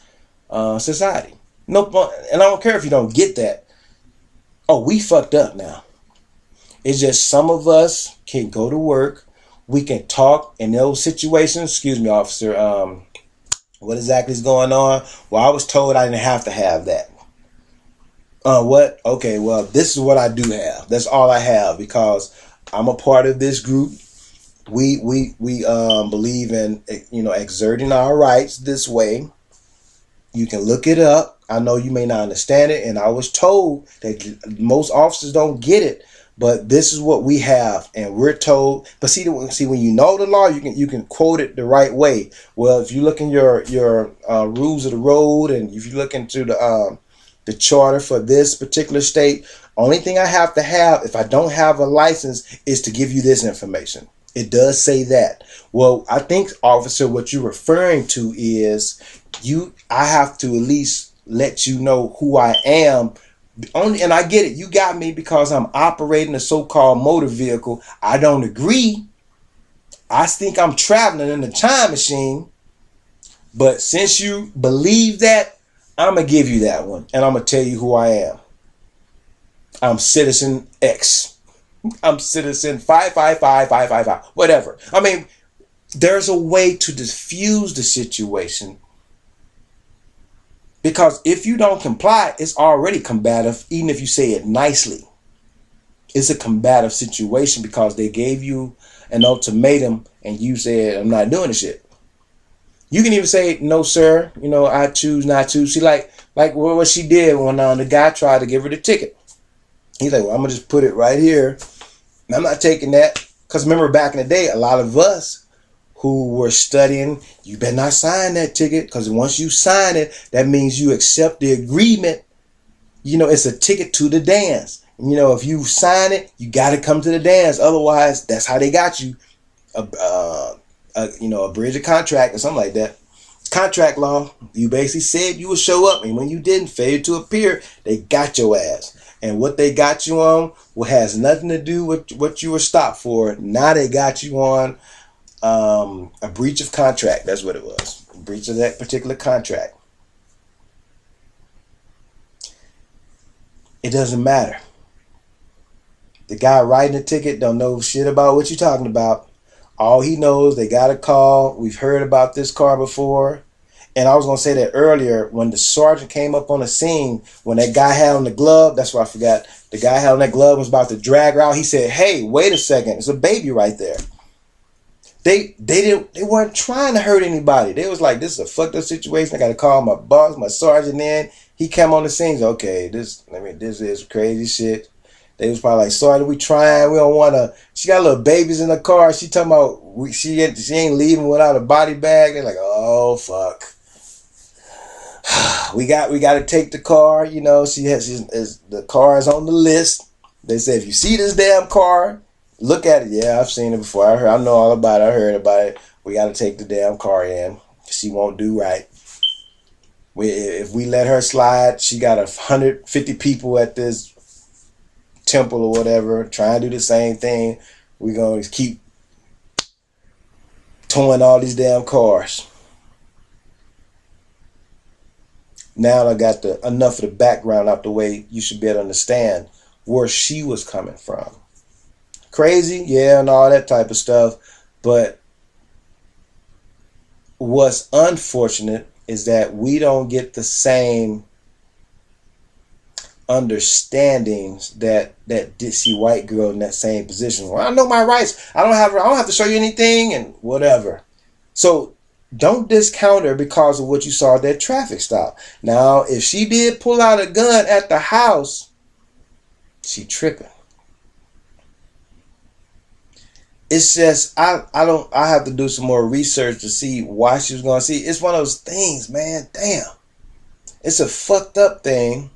society. No, and I don't care if you don't get that. Oh, we fucked up now. It's just some of us can go to work. We can talk in those situations. Excuse me, officer. What exactly is going on? Well, I was told I didn't have to have that. What? Okay, well, this is what I do have. That's all I have because I'm a part of this group. We believe in, exerting our rights this way. You can look it up. I know you may not understand it, and I was told that most officers don't get it. But this is what we have, and we're told. But see, when you know the law, you can quote it the right way. Well, if you look in your rules of the road, and if you look into the charter for this particular state, only thing I have to have if I don't have a license is to give you this information. It does say that. Well, I think, officer, what you're referring to is I have to at least let you know who I am. And I get it. You got me because I'm operating a so-called motor vehicle. I don't agree. I think I'm traveling in the time machine. But since you believe that, I'm going to give you that one. And I'm going to tell you who I am. I'm Citizen X. I'm Citizen 555555. Whatever. I mean, there's a way to diffuse the situation. Because if you don't comply, it's already combative, even if you say it nicely. It's a combative situation because they gave you an ultimatum and you said, I'm not doing this shit. You can even say, no, sir, I choose not to. See, like what she did when the guy tried to give her the ticket. He's like, well, I'm going to just put it right here. And I'm not taking that. Because remember back in the day, a lot of us who were studying, you better not sign that ticket because once you sign it, that means you accept the agreement. It's a ticket to the dance. If you sign it, you got to come to the dance. Otherwise, that's how they got you. A bridge of contract or something like that. Contract law. You basically said you would show up, and when you didn't, fail to appear, they got your ass. And what they got you on has nothing to do with what you were stopped for. Now they got you on a breach of contract. That's what it was. A breach of that particular contract. It doesn't matter. The guy writing the ticket don't know shit about what you're talking about. All he knows, they got a call. We've heard about this car before. And I was going to say that earlier when the sergeant came up on the scene, when that guy had on the glove, that's what I forgot. The guy had on that glove was about to drag her out. He said, hey, wait a second. There's a baby right there. They weren't trying to hurt anybody. They was like, this is a fucked up situation. I gotta call my boss, my sergeant in. He came on the scene. Okay, this is crazy shit. They was probably like, sorry, we trying. We don't want to. She got little babies in the car. She talking about she ain't leaving without a body bag. They're like, oh fuck. We got to take the car. You know, the car is on the list. They say if you see this damn car, look at it. Yeah, I've seen it before. I know all about it. I heard about it. We got to take the damn car in. She won't do right. If we let her slide, she got 150 people at this temple or whatever trying to do the same thing. We're going to keep towing all these damn cars. Now I got enough of the background out the way. You should be able to understand where she was coming from. Crazy, yeah, and all that type of stuff. But what's unfortunate is that we don't get the same understandings that ditzy white girl in that same position. Well, I know my rights. I don't have to show you anything and whatever. So don't discount her because of what you saw at that traffic stop. Now, if she did pull out a gun at the house, she tripping. It's just I have to do some more research to see why she was going to see. It's one of those things, man. Damn. It's a fucked up thing.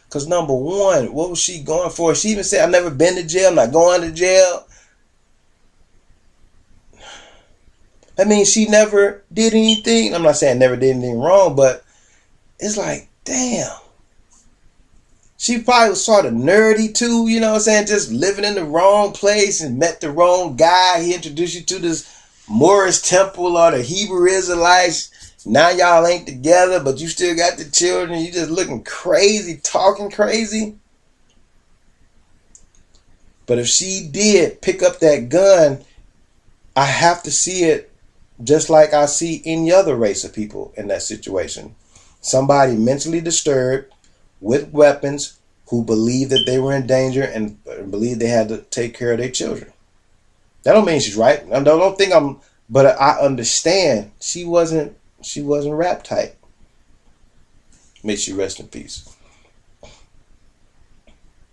Because number one, what was she going for? She even said, I've never been to jail. I'm not going to jail. I mean, she never did anything. I'm not saying never did anything wrong, but it's like, damn. She probably was sort of nerdy too, you know what I'm saying? Just living in the wrong place and met the wrong guy. He introduced you to this Moorish temple or the Hebrew Israelites. Now y'all ain't together, but you still got the children. You just looking crazy, talking crazy. But if she did pick up that gun, I have to see it just like I see any other race of people in that situation. Somebody mentally disturbed with weapons who believed that they were in danger and believed they had to take care of their children. That don't mean she's right. I don't think but I understand she wasn't rap type. May she rest in peace.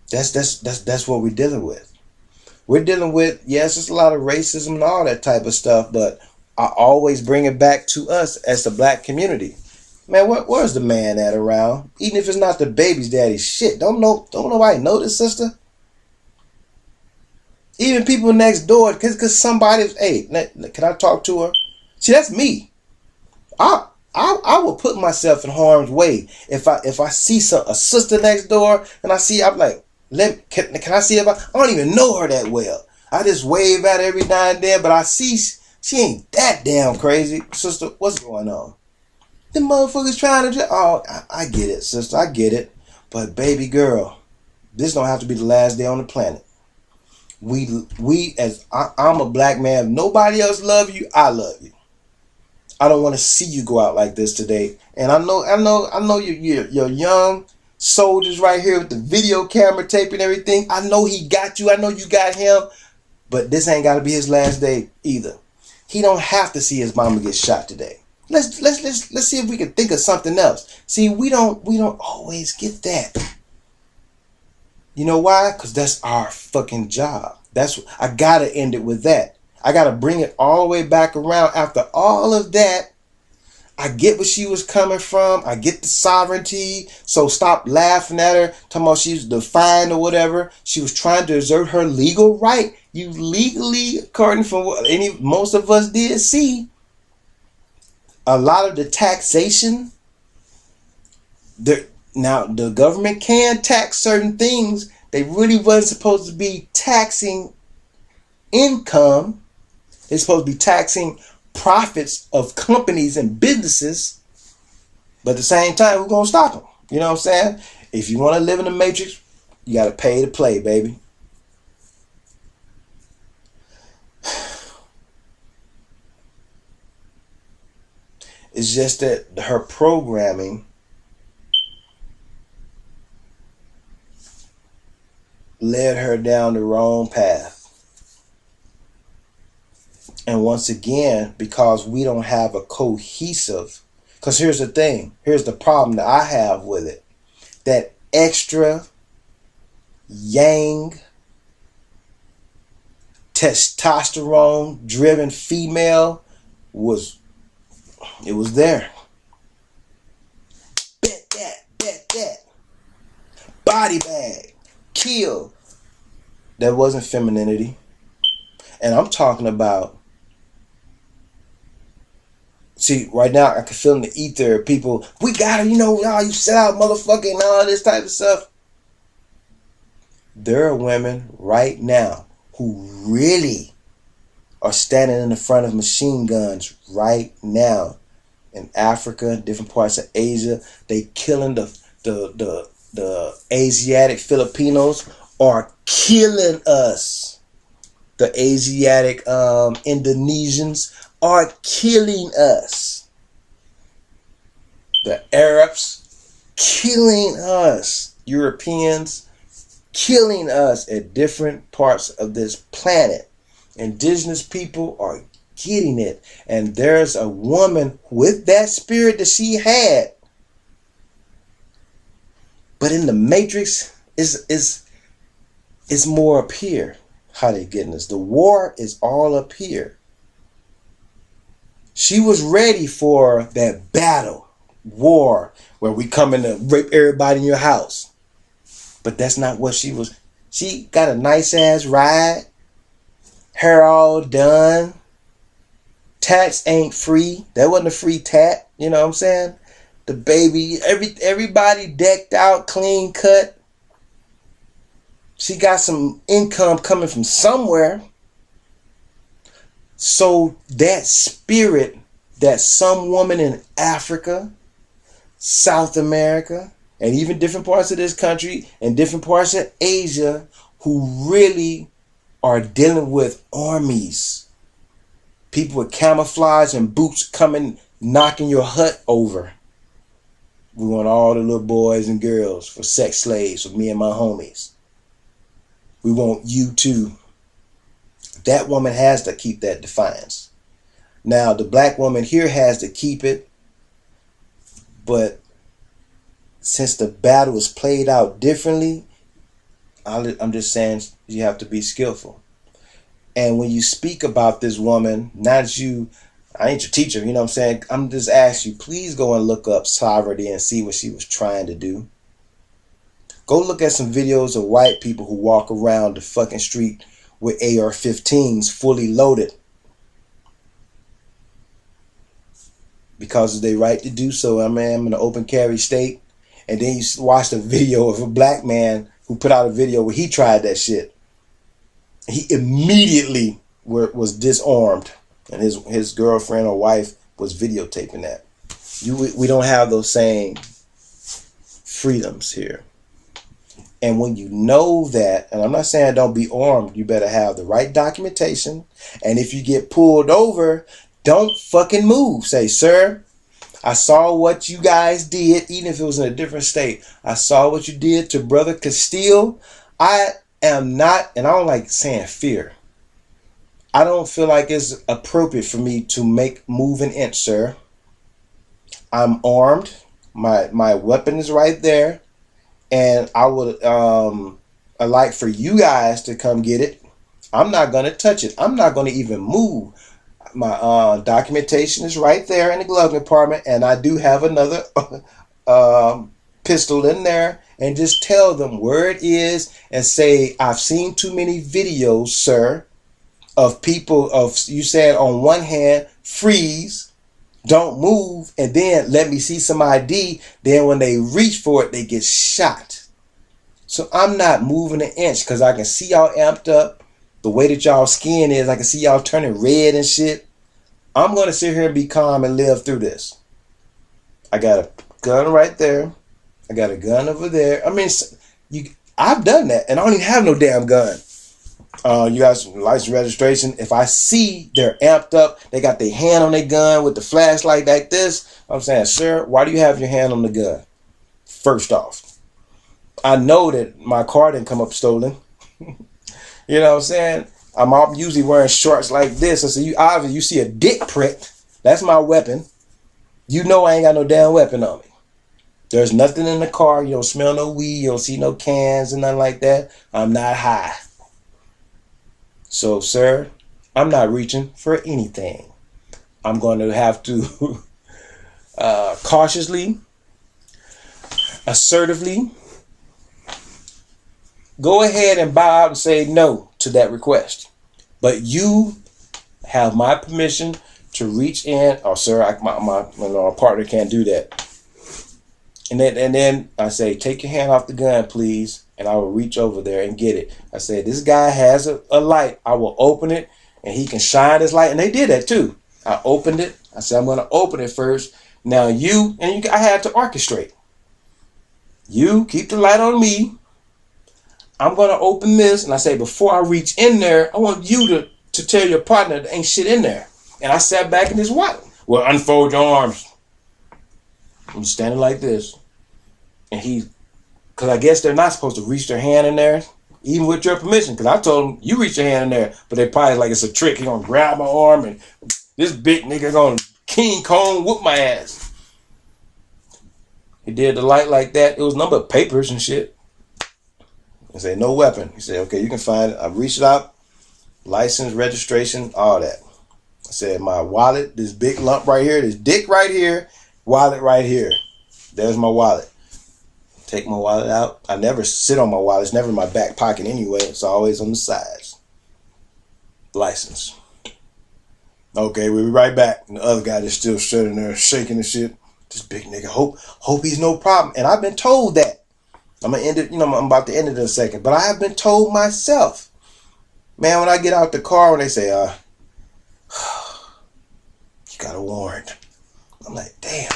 That's what we're dealing with. We're dealing with, yes, it's a lot of racism and all that type of stuff, but I always bring it back to us as the black community. Man, where's the man at around? Even if it's not the baby's daddy, shit. Don't nobody know this, sister? Even people next door, cause somebody's, hey, can I talk to her? See, that's me. I will put myself in harm's way if I see a sister next door and I'm like, can I see her? I don't even know her that well. I just wave at her every now and then, but I see she ain't that damn crazy. Sister, what's going on? The motherfuckers trying to... Oh, I get it, sister. I get it. But baby girl, this don't have to be the last day on the planet. I'm a black man. If nobody else love you, I love you. I don't want to see you go out like this today. And I know you're young soldiers right here with the video camera tape and everything. I know he got you. I know you got him. But this ain't got to be his last day either. He don't have to see his mama get shot today. Let's see if we can think of something else. See, we don't always get that. You know why? Because that's our fucking job. I gotta end it with that. I gotta bring it all the way back around. After all of that, I get where she was coming from. I get the sovereignty. So stop laughing at her, talking about she's defiant or whatever. She was trying to exert her legal right. You legally, according to what most of us did see, a lot of the taxation, now the government can tax certain things. They really wasn't supposed to be taxing income. They're supposed to be taxing profits of companies and businesses. But at the same time, we're going to stop them. You know what I'm saying? If you want to live in the matrix, you got to pay to play, baby. It's just that her programming led her down the wrong path. And once again, because we don't have a cohesive, because here's the thing, here's the problem that I have with it. That extra yang, testosterone driven female was there. Bet that. Body bag. Kill. That wasn't femininity. And I'm talking about, see, right now I can feel in the ether people, we got it, you sell out motherfucking and all this type of stuff. There are women right now who really are standing in the front of machine guns right now in Africa, different parts of Asia. They killing the Asiatic Filipinos are killing us. The Asiatic Indonesians are killing us. The Arabs killing us. Europeans killing us at different parts of this planet. Indigenous people are getting it. And there's a woman with that spirit that she had. But in the Matrix is more up here. How they getting us? The war is all up here. She was ready for that battle, war, where we come in to rape everybody in your house. But that's not what she was. She got a nice ass ride, hair all done. Tats ain't free. That wasn't a free tat. You know what I'm saying? The baby, everybody decked out, clean cut. She got some income coming from somewhere. So that spirit that some woman in Africa, South America, and even different parts of this country and different parts of Asia who really are dealing with armies. People with camouflage and boots coming, knocking your hut over. We want all the little boys and girls for sex slaves with me and my homies. We want you too. That woman has to keep that defiance. Now, the black woman here has to keep it. But since the battle is played out differently, I'm just saying you have to be skillful. And when you speak about this woman, I ain't your teacher, you know what I'm saying? I'm just asking you, please go and look up sovereignty and see what she was trying to do. Go look at some videos of white people who walk around the fucking street with AR-15s fully loaded. Because of their right to do so. I mean, I'm in an open carry state. And then you watch a video of a black man who put out a video where he tried that shit. He immediately was disarmed. And his girlfriend or wife was videotaping that. We don't have those same freedoms here. And when you know that, and I'm not saying don't be armed, you better have the right documentation. And if you get pulled over, don't fucking move. Say, sir, I saw what you guys did, even if it was in a different state. I saw what you did to Brother Castile. I am not, and I don't like saying fear. I don't feel like it's appropriate for me to move an inch, sir. I'm armed. My weapon is right there. And I would like for you guys to come get it. I'm not going to touch it. I'm not going to even move. My documentation is right there in the glove compartment. And I do have another pistol in there. And just tell them where it is and say, I've seen too many videos, sir, of people, you said on one hand, freeze, don't move, and then let me see some ID. Then when they reach for it, they get shot. So I'm not moving an inch because I can see y'all amped up. The way that y'all skin is, I can see y'all turning red and shit. I'm going to sit here and be calm and live through this. I got a gun right there. I got a gun over there. I mean, I've done that, and I don't even have no damn gun. You guys, license registration. If I see they're amped up, they got their hand on their gun with the flashlight like this, I'm saying, sir, why do you have your hand on the gun? First off, I know that my car didn't come up stolen. You know what I'm saying? I'm usually wearing shorts like this. I said, you obviously you see a dick prick. That's my weapon. You know I ain't got no damn weapon on me. There's nothing in the car. You don't smell no weed. You don't see no cans and nothing like that. I'm not high. So, sir, I'm not reaching for anything. I'm going to have to cautiously, assertively, go ahead and bow out and say no to that request. But you have my permission to reach in. Oh, sir, my partner can't do that. And then I say, take your hand off the gun, please. And I will reach over there and get it. I say, this guy has a light. I will open it and he can shine his light. And they did that too. I opened it. I said, I'm going to open it first. Now I had to orchestrate. You keep the light on me. I'm going to open this. And I say, before I reach in there, I want you to tell your partner there ain't shit in there. And I sat back in his wallet. Well, unfold your arms. I'm standing like this. And because I guess they're not supposed to reach their hand in there, even with your permission. Because I told them, you reach your hand in there. But they probably like it's a trick. He going to grab my arm and this big nigga going to King Kong whoop my ass. He did the light like that. It was number of papers and shit. I said, no weapon. He said, okay, you can find it. I reached out, license, registration, all that. I said, my wallet, this big lump right here, this dick right here, wallet right here. There's my wallet. Take my wallet out. I never sit on my wallet. It's never in my back pocket anyway. It's always on the sides. License. Okay, we'll be right back. And the other guy just still sitting there shaking and shit. This big nigga, hope he's no problem. And I've been told that. I'm gonna end it, I'm about to end it in a second. But I have been told myself. Man, when I get out the car, when they say, you got a warrant. I'm like, damn.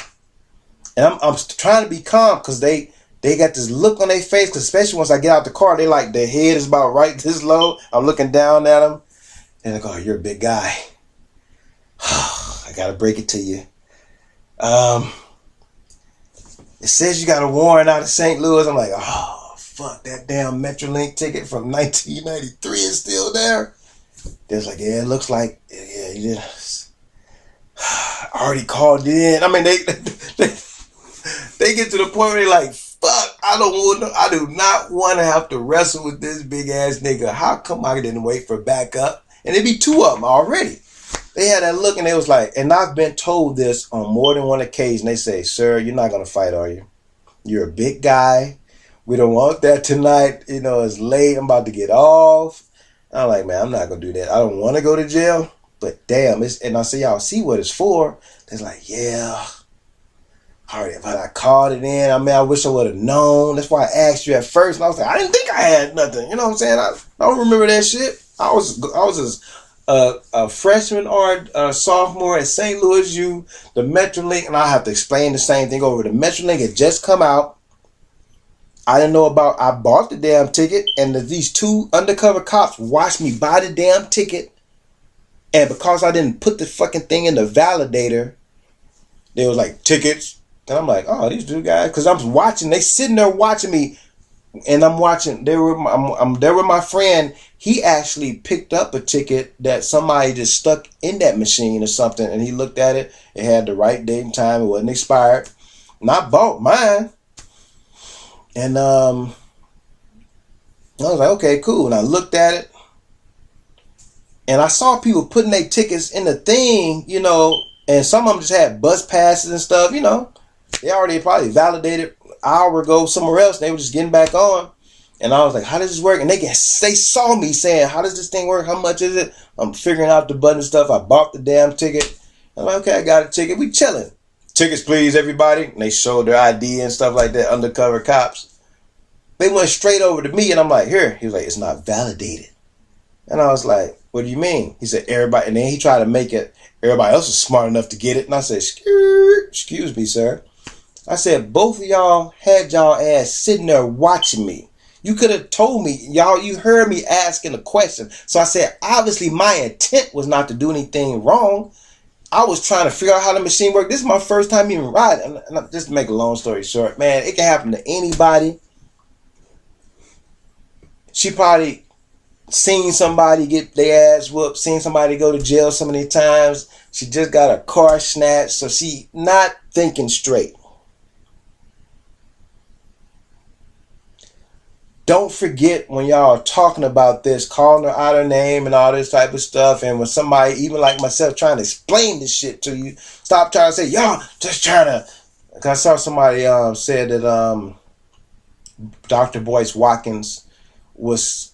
And I'm trying to be calm because they got this look on their face, because especially once I get out the car, they like, their head is about right this low. I'm looking down at them. And they go, oh, you're a big guy. I got to break it to you. It says you got a warrant out of St. Louis. I'm like, oh, fuck, that damn Metrolink ticket from 1993 is still there. They're like, yeah, it looks like, yeah, you did. I already called in. I mean, they get to the point where they're like, fuck, I do not want to have to wrestle with this big ass nigga. How come I didn't wait for backup? And it'd be two of them already. They had that look and they was like, and I've been told this on more than one occasion. They say, sir, you're not going to fight, are you? You're a big guy. We don't want that tonight. It's late. I'm about to get off. I'm like, man, I'm not going to do that. I don't want to go to jail. But damn, and I say, y'all see what it's for. It's like, yeah. Alright, but I called it in. I mean, I wish I would have known. That's why I asked you at first. And I was like, I didn't think I had nothing. You know what I'm saying? I don't remember that shit. I was a freshman or a sophomore at St. Louis U, the Metrolink, and I have to explain the same thing over. The Metrolink had just come out. I didn't know about. I bought the damn ticket, and these two undercover cops watched me buy the damn ticket. And because I didn't put the fucking thing in the validator, they was like, tickets. And I'm like, oh, these two guys, because I'm watching, they sitting there watching me, and I'm watching. I'm there with my friend. He actually picked up a ticket that somebody just stuck in that machine or something, and he looked at it. It had the right date and time. It wasn't expired. And I bought mine. And I was like, okay, cool. And I looked at it, and I saw people putting their tickets in the thing, and some of them just had bus passes and stuff, They already probably validated an hour ago somewhere else. They were just getting back on. And I was like, how does this work? And they saw me saying, how does this thing work? How much is it? I'm figuring out the button stuff. I bought the damn ticket. I'm like, okay, I got a ticket. We chilling. Tickets, please, everybody. And they showed their ID and stuff like that, undercover cops. They went straight over to me, and I'm like, here. He was like, it's not validated. And I was like, what do you mean? He said, everybody. And then he tried to make it, everybody else is smart enough to get it. And I said, excuse me, sir. I said, both of y'all had y'all ass sitting there watching me. You could have told me, y'all, you heard me asking a question. So I said, obviously my intent was not to do anything wrong. I was trying to figure out how the machine worked. This is my first time even riding. And just to make a long story short, man, it can happen to anybody. She probably seen somebody get their ass whooped, seen somebody go to jail so many times. She just got a car snatched, so she not thinking straight. Don't forget when y'all are talking about this, calling her out her name and all this type of stuff, and when somebody, even like myself, trying to explain this shit to you, stop trying to say, y'all just trying to. I saw somebody said that Dr. Boyce Watkins was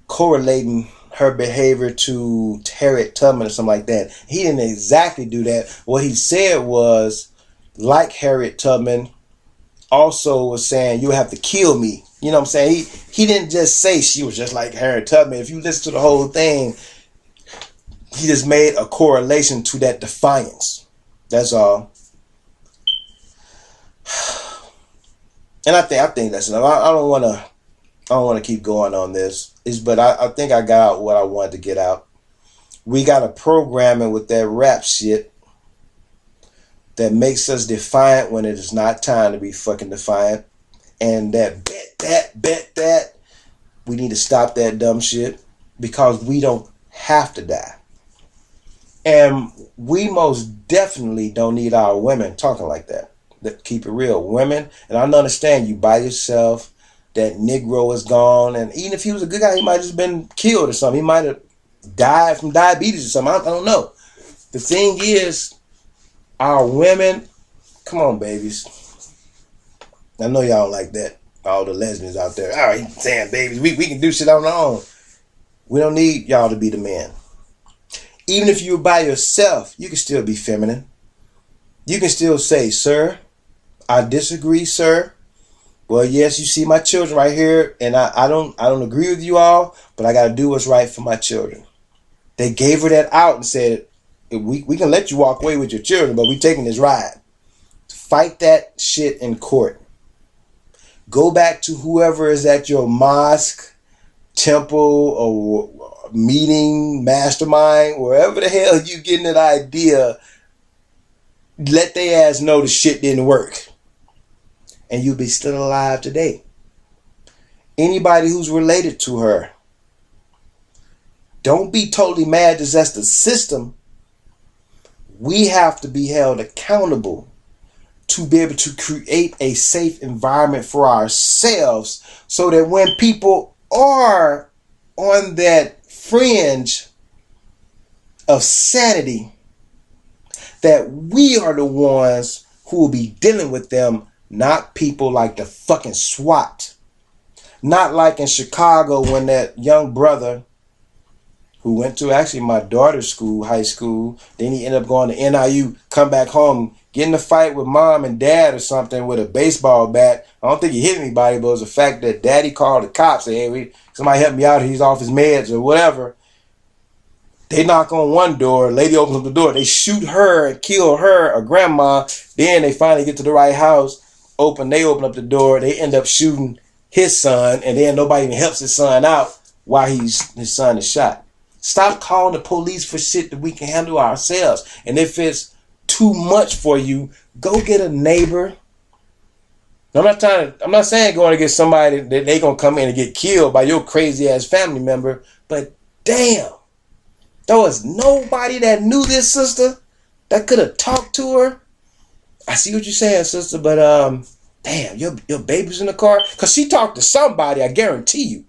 correlating her behavior to Harriet Tubman or something like that. He didn't exactly do that. What he said was, like Harriet Tubman, also was saying, you have to kill me. You know what I'm saying? He didn't just say she was just like Harriet Tubman. If you listen to the whole thing, he just made a correlation to that defiance. That's all. And I think that's enough. I don't want to keep going on this. But I think I got out what I wanted to get out. We got a programming with that rap shit that makes us defiant when it is not time to be fucking defiant. And that bet that. We need to stop that dumb shit because we don't have to die. And we most definitely don't need our women talking like that. Keep it real. Women, and I understand you by yourself, that Negro is gone, and even if he was a good guy, he might have just been killed or something. He might have died from diabetes or something. I don't know. The thing is, our women, come on, babies. I know y'all don't like that. All the lesbians out there. All right, saying babies, we can do shit on our own. We don't need y'all to be the men. Even if you're by yourself, you can still be feminine. You can still say, sir, I disagree, sir. Well, yes, you see my children right here, and I don't agree with you all, but I got to do what's right for my children. They gave her that out and said, we can let you walk away with your children, but we taking this ride. Fight that shit in court. Go back to whoever is at your mosque, temple, or meeting, mastermind, wherever the hell you getting that idea. Let their ass know the shit didn't work. And you'll be still alive today. Anybody who's related to her, don't be totally mad that that's the system. We have to be held accountable to be able to create a safe environment for ourselves so that when people are on that fringe of sanity, that we are the ones who will be dealing with them. Not people like the fucking SWAT. Not like in Chicago when that young brother who went to actually my daughter's school, high school, then he ended up going to NIU, come back home, get in a fight with mom and dad or something with a baseball bat. I don't think he hit anybody, but it was the fact that daddy called the cops, said, hey, somebody help me out, he's off his meds or whatever. They knock on one door, lady opens up the door, they shoot her and kill her, a grandma. Then they finally get to the right house. They open up the door, they end up shooting his son, and then nobody even helps his son out while his son is shot. Stop calling the police for shit that we can handle ourselves. And if it's too much for you, go get a neighbor. I'm not saying going to get somebody that they gonna come in and get killed by your crazy ass family member, but damn, there was nobody that knew this sister that could have talked to her. I see what you're saying, sister, but damn, your baby's in the car. Cause she talked to somebody, I guarantee you.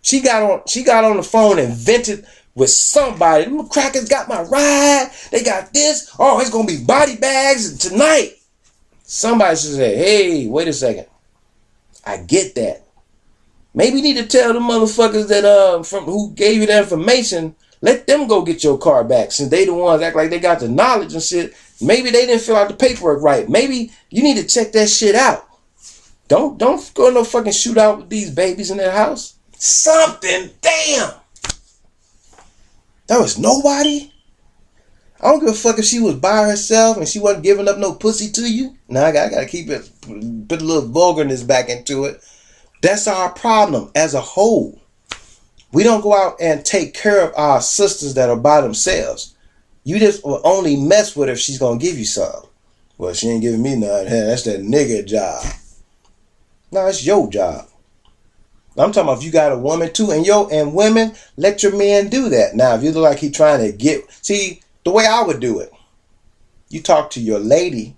She got on the phone and vented with somebody. Them crackers got my ride. They got this. Oh, it's gonna be body bags tonight. Somebody should say, hey, wait a second. I get that. Maybe you need to tell the motherfuckers that from who gave you the information, let them go get your car back. Since they the ones act like they got the knowledge and shit. Maybe they didn't fill out the paperwork right. Maybe you need to check that shit out. Don't go no fucking shootout with these babies in their house. Something, damn. There was nobody. I don't give a fuck if she was by herself and she wasn't giving up no pussy to you. Now I gotta keep it, put a little vulgarness back into it. That's our problem as a whole. We don't go out and take care of our sisters that are by themselves. You just will only mess with her if she's gonna give you some. Well, she ain't giving me none. Hey, that's that nigga job. No, it's your job. I'm talking about if you got a woman too, and women, let your man do that. Now, if you look like he trying to see, the way I would do it, you talk to your lady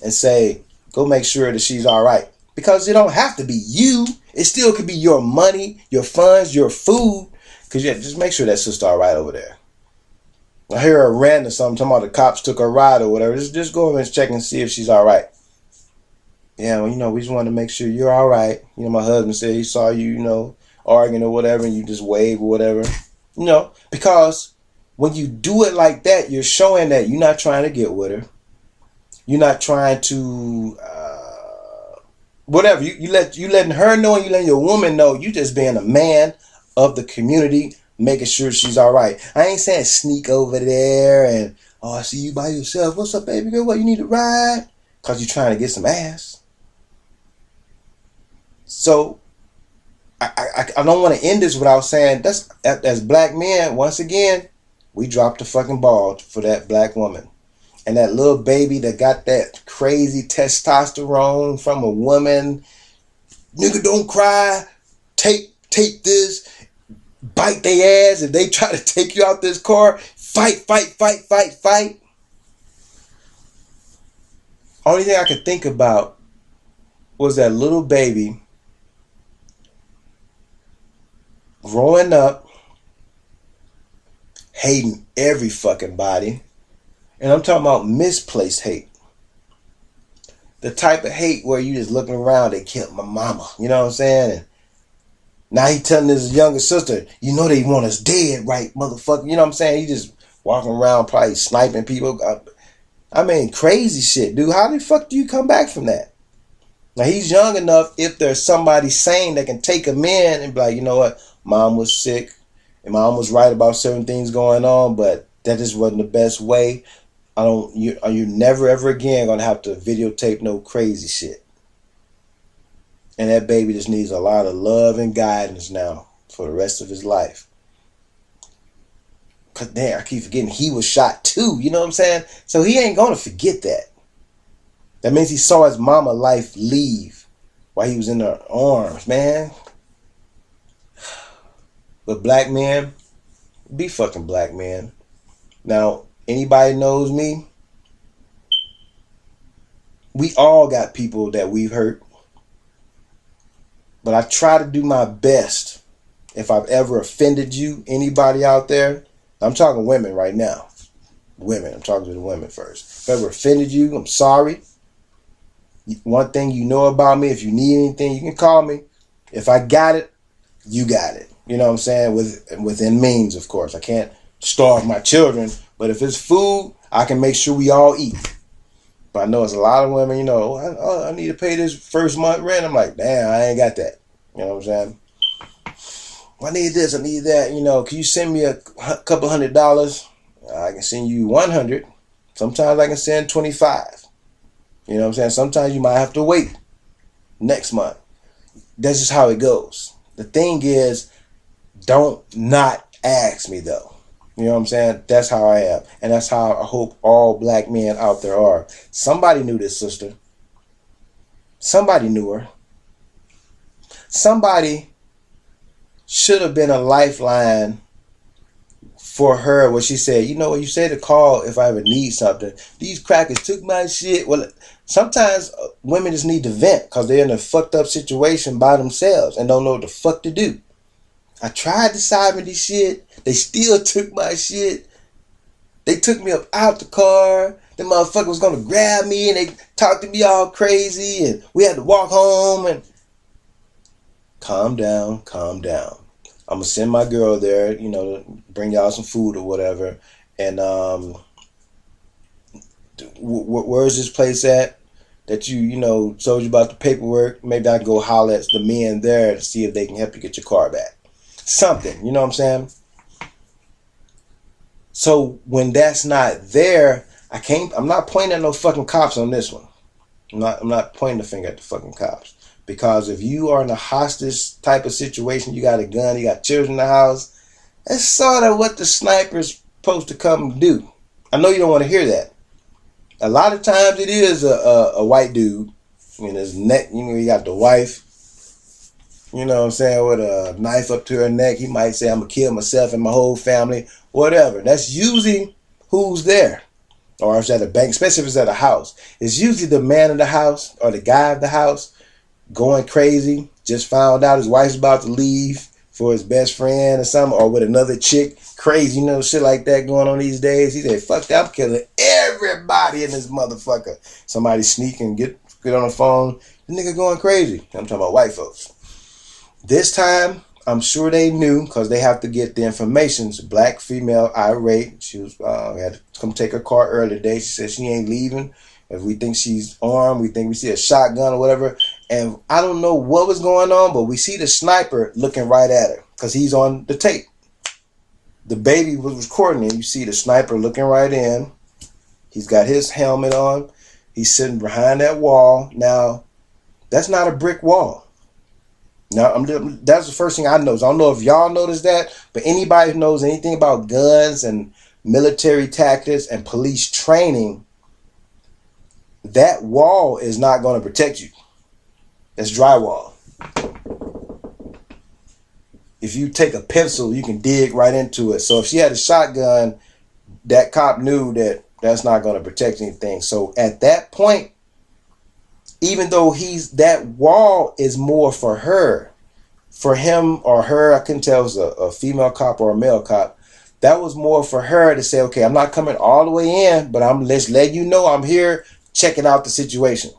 and say, go make sure that she's all right. Because it don't have to be you. It still could be your money, your funds, your food. Because just make sure that sister all right over there. I hear her rant or something, talking about the cops took her ride or whatever. Just go over and check and see if she's all right. Yeah, well, we just want to make sure you're all right. My husband said he saw you, arguing or whatever, and you just wave or whatever. Because when you do it like that, you're showing that you're not trying to get with her. You're not trying to, whatever. You letting her know and you letting your woman know you just being a man of the community, making sure she's all right. I ain't saying sneak over there and, I see you by yourself. What's up, baby girl? What, you need a ride? Because you're trying to get some ass. So I don't want to end this without saying that's as black men, once again, we dropped the fucking ball for that black woman. And that little baby that got that crazy testosterone from a woman, nigga, don't cry, take this, bite their ass if they try to take you out this car, fight. Only thing I could think about was that little baby growing up, hating every fucking body. And I'm talking about misplaced hate. The type of hate where you just looking around, they killed my mama. You know what I'm saying? And now he telling his younger sister, they want us dead, right, motherfucker? You know what I'm saying? He just walking around probably sniping people. I mean, crazy shit, dude. How the fuck do you come back from that? Now, he's young enough, if there's somebody sane that can take him in and be like, you know what? Mom was sick and mom was right about certain things going on, but that just wasn't the best way. You're never ever again gonna have to videotape no crazy shit. And that baby just needs a lot of love and guidance now for the rest of his life. Cause damn, I keep forgetting he was shot too. You know what I'm saying? So he ain't gonna forget that. That means he saw his mama life leave while he was in her arms, man. But black men, be fucking black men. Now, anybody knows me, we all got people that we've hurt. But I try to do my best. If I've ever offended you, anybody out there, I'm talking women right now. Women, I'm talking to the women first. If I ever offended you, I'm sorry. One thing you know about me, if you need anything, you can call me. If I got it, you got it. You know what I'm saying? Within means, of course. I can't starve my children, but if it's food, I can make sure we all eat. But I know it's a lot of women, I need to pay this first month rent. I'm like, damn, I ain't got that. You know what I'm saying? I need this, I need that. Can you send me a couple $100? I can send you 100. Sometimes I can send 25. You know what I'm saying? Sometimes you might have to wait next month. That's just how it goes. The thing is, don't not ask me though. You know what I'm saying? That's how I am. And that's how I hope all black men out there are. Somebody knew this sister. Somebody knew her. Somebody should have been a lifeline for her where she said, you know what, you said to call if I ever need something. These crackers took my shit. Well, sometimes women just need to vent because they're in a fucked up situation by themselves and don't know what the fuck to do. I tried to side with this shit. They still took my shit. They took me up out the car. The motherfucker was going to grab me and they talked to me all crazy and we had to walk home and... Calm down, calm down. I'm going to send my girl there, bring y'all some food or whatever. And where's this place at that you told you about the paperwork? Maybe I can go holler at the men there to see if they can help you get your car back. Something, you know what I'm saying? So when that's not there, I'm not pointing at no fucking cops on this one. I'm not pointing the finger at the fucking cops. Because if you are in a hostage type of situation, you got a gun, you got children in the house, that's sort of what the sniper's supposed to come and do. I know you don't want to hear that. A lot of times it is a white dude. His neck, you got the wife. you know what I'm saying, with a knife up to her neck. He might say, I'm going to kill myself and my whole family, whatever. That's usually who's there. Or if it's at a bank, especially if it's at a house. It's usually the man of the house or the guy of the house going crazy. Just found out his wife's about to leave for his best friend or something, or with another chick. Crazy, you know, shit like that going on these days. He said, fuck that, I'm killing everybody in this motherfucker. Somebody sneak and get on the phone. The nigga going crazy. I'm talking about white folks. This time, I'm sure they knew because they have to get the information. It's a black female, irate. She was had to come take her car earlier today. She said she ain't leaving. If we think she's armed, we think we see a shotgun or whatever. And I don't know what was going on, but we see the sniper looking right at her because he's on the tape. The baby was recording it. You see the sniper looking right in. He's got his helmet on. He's sitting behind that wall. Now, that's not a brick wall. Now, that's the first thing I noticed. I don't know if y'all noticed that, but anybody who knows anything about guns and military tactics and police training, that wall is not going to protect you. That's drywall. If you take a pencil, you can dig right into it. So if she had a shotgun, that cop knew that that's not going to protect anything. So at that point, even though that wall is more for her, for him or her, I couldn't tell if it was a female cop or a male cop. That was more for her to say, okay, I'm not coming all the way in, but I'm just letting you know I'm here checking out the situation.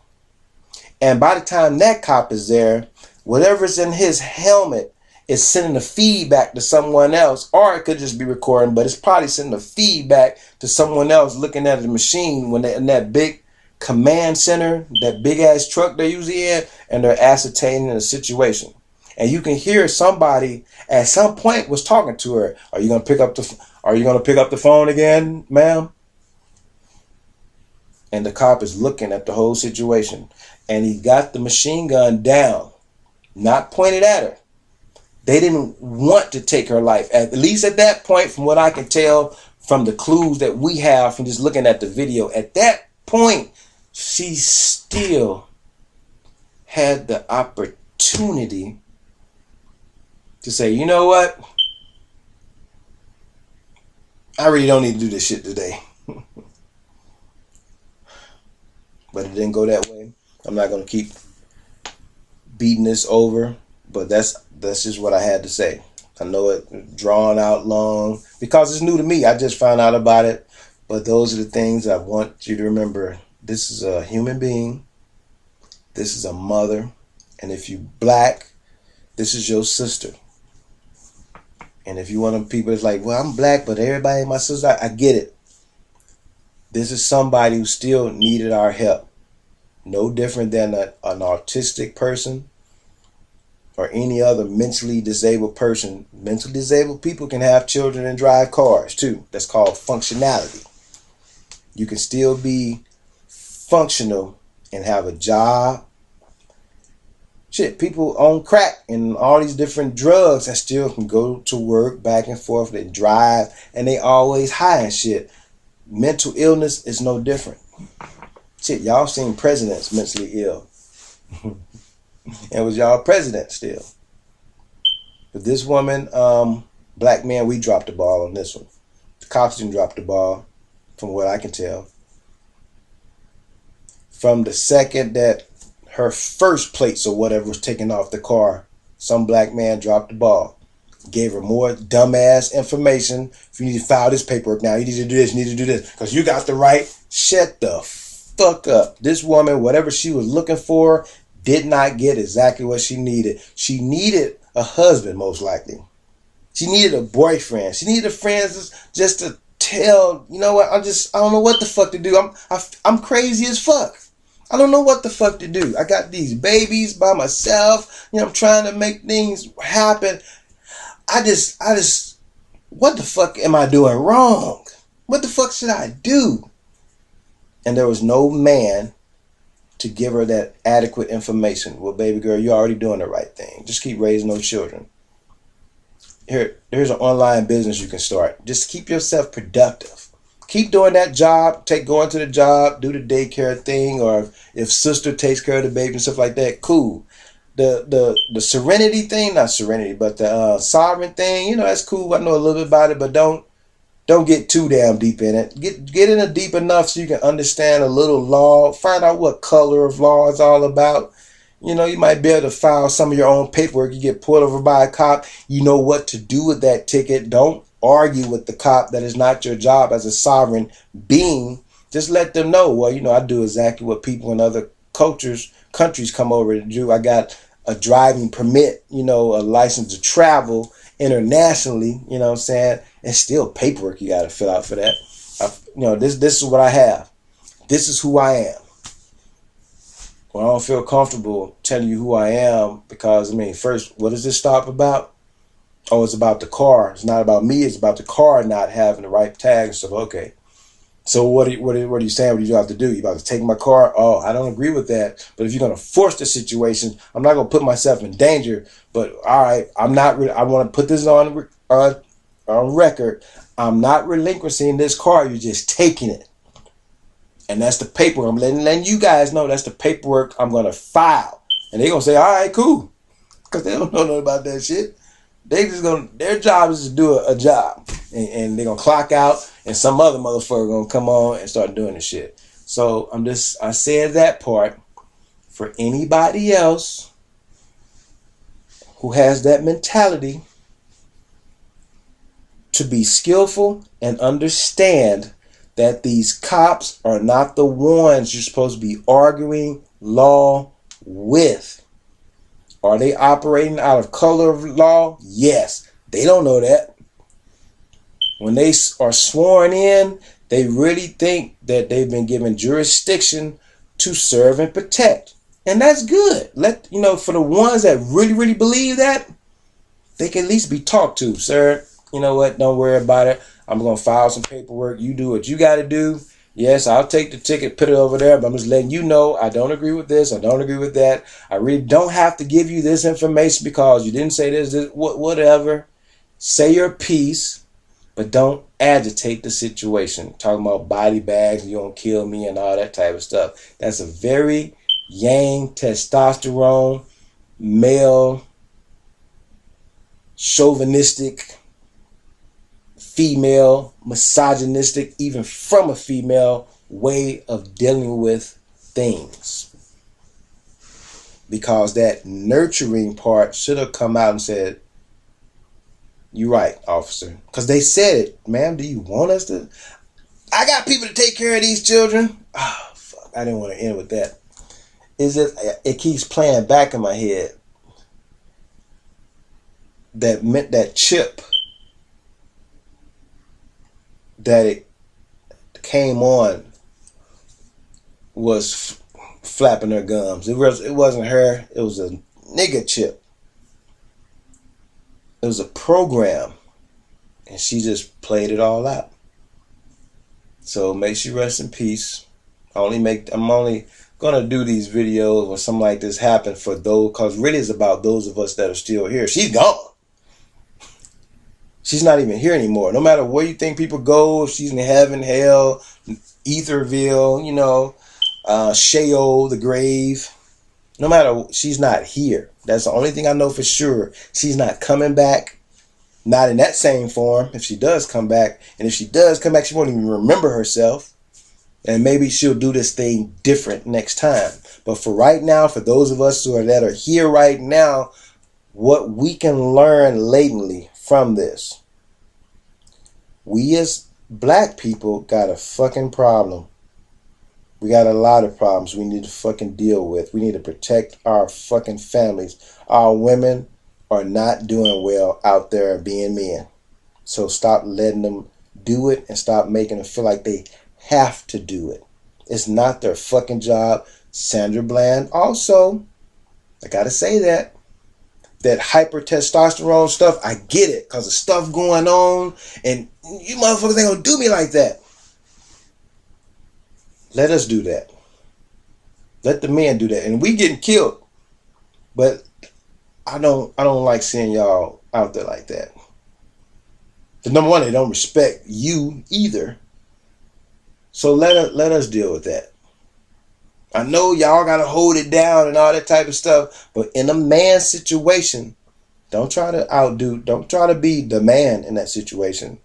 And by the time that cop is there, whatever's in his helmet is sending a feedback to someone else, or it could just be recording, but it's probably sending a feedback to someone else looking at the machine when they're in that big command center, that big ass truck they're usually in, and they're ascertaining the situation. And you can hear somebody at some point was talking to her. Are you gonna pick up the phone again, ma'am? And the cop is looking at the whole situation. And he got the machine gun down, not pointed at her. They didn't want to take her life. At least at that point, from what I can tell from the clues that we have from just looking at the video, at that point, she still had the opportunity to say, you know what? I really don't need to do this shit today. But it didn't go that way. I'm not going to keep beating this over, but that's just what I had to say. I know it drawn out long because it's new to me. I just found out about it. But those are the things I want you to remember. This is a human being. This is a mother. And if you black, this is your sister. And if you one of them people that's like, well, I'm black, but everybody ain't my sister, I get it. This is somebody who still needed our help. No different than an autistic person or any other mentally disabled person. Mentally disabled people can have children and drive cars too. That's called functionality. You can still be functional and have a job. Shit, people on crack and all these different drugs and still can go to work back and forth. They drive and they always high and shit. Mental illness is no different. Shit, y'all seen presidents mentally ill. And was y'all president still. But this woman, black man, we dropped the ball on this one. The cops didn't drop the ball, from what I can tell. From the second that her first plates or whatever was taken off the car, some black man dropped the ball. Gave her more dumbass information. If you need to file this paperwork now, you need to do this, you need to do this, because you got the right. Shut the fuck up. This woman, whatever she was looking for, did not get exactly what she needed. She needed a husband, most likely. She needed a boyfriend. She needed a friend just to tell, you know what, I don't know what the fuck to do. I'm crazy as fuck. I don't know what the fuck to do. I got these babies by myself. You know, I'm trying to make things happen. I just, what the fuck am I doing wrong? What the fuck should I do? And there was no man to give her that adequate information. Well, baby girl, you're already doing the right thing. Just keep raising those children. Here's an online business you can start. Just keep yourself productive. Keep doing that job. Going to the job, do the daycare thing, or if sister takes care of the baby and stuff like that, cool. the serenity thing, not serenity, but the sovereign thing, you know, that's cool. I know a little bit about it, but don't get too damn deep in it. Get in it deep enough so you can understand a little law. Find out what color of law is all about. You know, you might be able to file some of your own paperwork. You get pulled over by a cop. You know what to do with that ticket. Don't argue with the cop. That is not your job as a sovereign being. Just let them know, well, you know, I do exactly what people in other countries come over to do. I got a driving permit, you know, a license to travel internationally, you know what I'm saying? It's still paperwork you got to fill out for that. You know, this is what I have. This is who I am. Well, I don't feel comfortable telling you who I am because, I mean, first, what does this stop about? Oh, it's about the car. It's not about me. It's about the car not having the right tag and stuff. Okay. So what are you saying? What do you have to do? You about to take my car? Oh, I don't agree with that. But if you're going to force the situation, I'm not going to put myself in danger. But all right, I want to put this on record. I'm not relinquishing this car. You're just taking it. And that's the paperwork. I'm letting you guys know that's the paperwork I'm going to file. And they're going to say, all right, cool. Because they don't know nothing about that shit. Their job is to do a job. And they're going to clock out. And some other motherfucker going to come on and start doing the shit. So I said that part for anybody else who has that mentality to be skillful and understand that these cops are not the ones you're supposed to be arguing law with. Are they operating out of color of law? Yes. They don't know that. When they are sworn in, they really think that they've been given jurisdiction to serve and protect. And that's good. For the ones that really, really believe that, they can at least be talked to. Sir, you know what? Don't worry about it. I'm going to file some paperwork. You do what you got to do. Yes, I'll take the ticket, put it over there, but I'm just letting you know I don't agree with this. I don't agree with that. I really don't have to give you this information because you didn't say this whatever. Say your piece, but don't agitate the situation. Talking about body bags, you don't kill me and all that type of stuff. That's a very yang, testosterone, male, chauvinistic, female, misogynistic, even from a female way of dealing with things. Because that nurturing part should have come out and said, "You're right, officer." Because they said it. Ma'am, do you want us to? I got people to take care of these children. Oh, fuck. I didn't want to end with that. It keeps playing back in my head. That chip that it came on was flapping her gums. It wasn't her. It was a nigga chip. It was a program, and she just played it all out. So may she rest in peace. I'm only gonna do these videos when something like this happens for those, because really it's about those of us that are still here. She's gone. She's not even here anymore. No matter where you think people go, if she's in heaven, hell, Etherville, Sheol, the grave. No matter, she's not here. That's the only thing I know for sure. She's not coming back. Not in that same form. If she does come back, and if she does come back, she won't even remember herself. And maybe she'll do this thing different next time. But for right now, for those of us that are here right now, what we can learn latently from this. We as black people got a fucking problem. We got a lot of problems we need to fucking deal with. We need to protect our fucking families. Our women are not doing well out there being men. So stop letting them do it and stop making them feel like they have to do it. It's not their fucking job. Sandra Bland also, I gotta say that hyper testosterone stuff, I get it, because of stuff going on, and you motherfuckers ain't gonna do me like that. Let us do that. Let the men do that. And we getting killed. But I don't like seeing y'all out there like that. Because number one, they don't respect you either. So let us deal with that. I know y'all gotta hold it down and all that type of stuff, but in a man situation, don't try to outdo, don't try to be the man in that situation.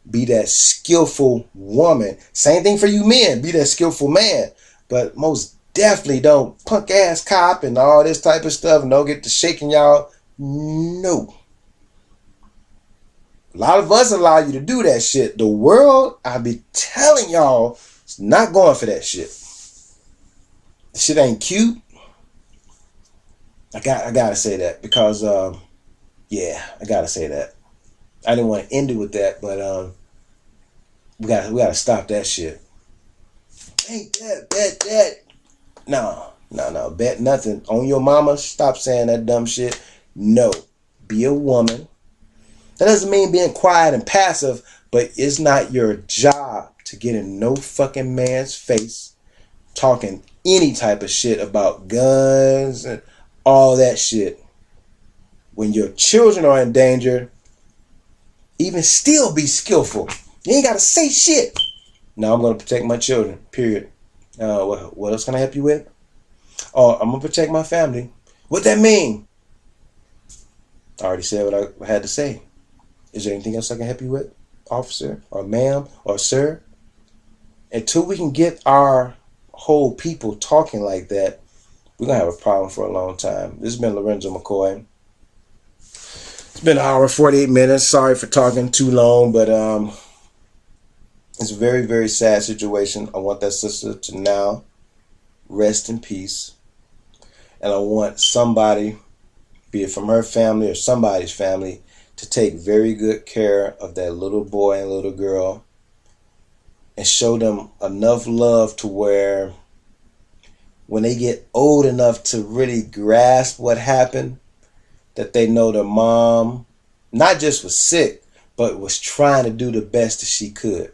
Be that skillful woman. Same thing for you men. Be that skillful man. But most definitely don't punk ass cop and all this type of stuff and don't get to shaking y'all. No. A lot of us allow you to do that shit. The world, I be telling y'all, is not going for that shit. The shit ain't cute. I gotta say that because yeah, I gotta say that. I didn't want to end it with that, but we gotta stop that shit. Ain't that, bet that. No, bet nothing. On your mama, stop saying that dumb shit. No. Be a woman. That doesn't mean being quiet and passive, but it's not your job to get in no fucking man's face talking any type of shit about guns and all that shit. When your children are in danger, even still be skillful. You ain't gotta say shit. No, I'm gonna protect my children. Period. What else can I help you with? Oh, I'm gonna protect my family. What that mean? I already said what I had to say. Is there anything else I can help you with, officer or ma'am or sir? Until we can get our whole people talking like that, we're gonna have a problem for a long time. This has been Lorenzo McCoy. It's been an hour and 48 minutes. Sorry for talking too long, but it's a very, very sad situation. I want that sister to now rest in peace. And I want somebody, be it from her family or somebody's family, to take very good care of that little boy and little girl and show them enough love to where when they get old enough to really grasp what happened, that they know their mom not just was sick, but was trying to do the best that she could.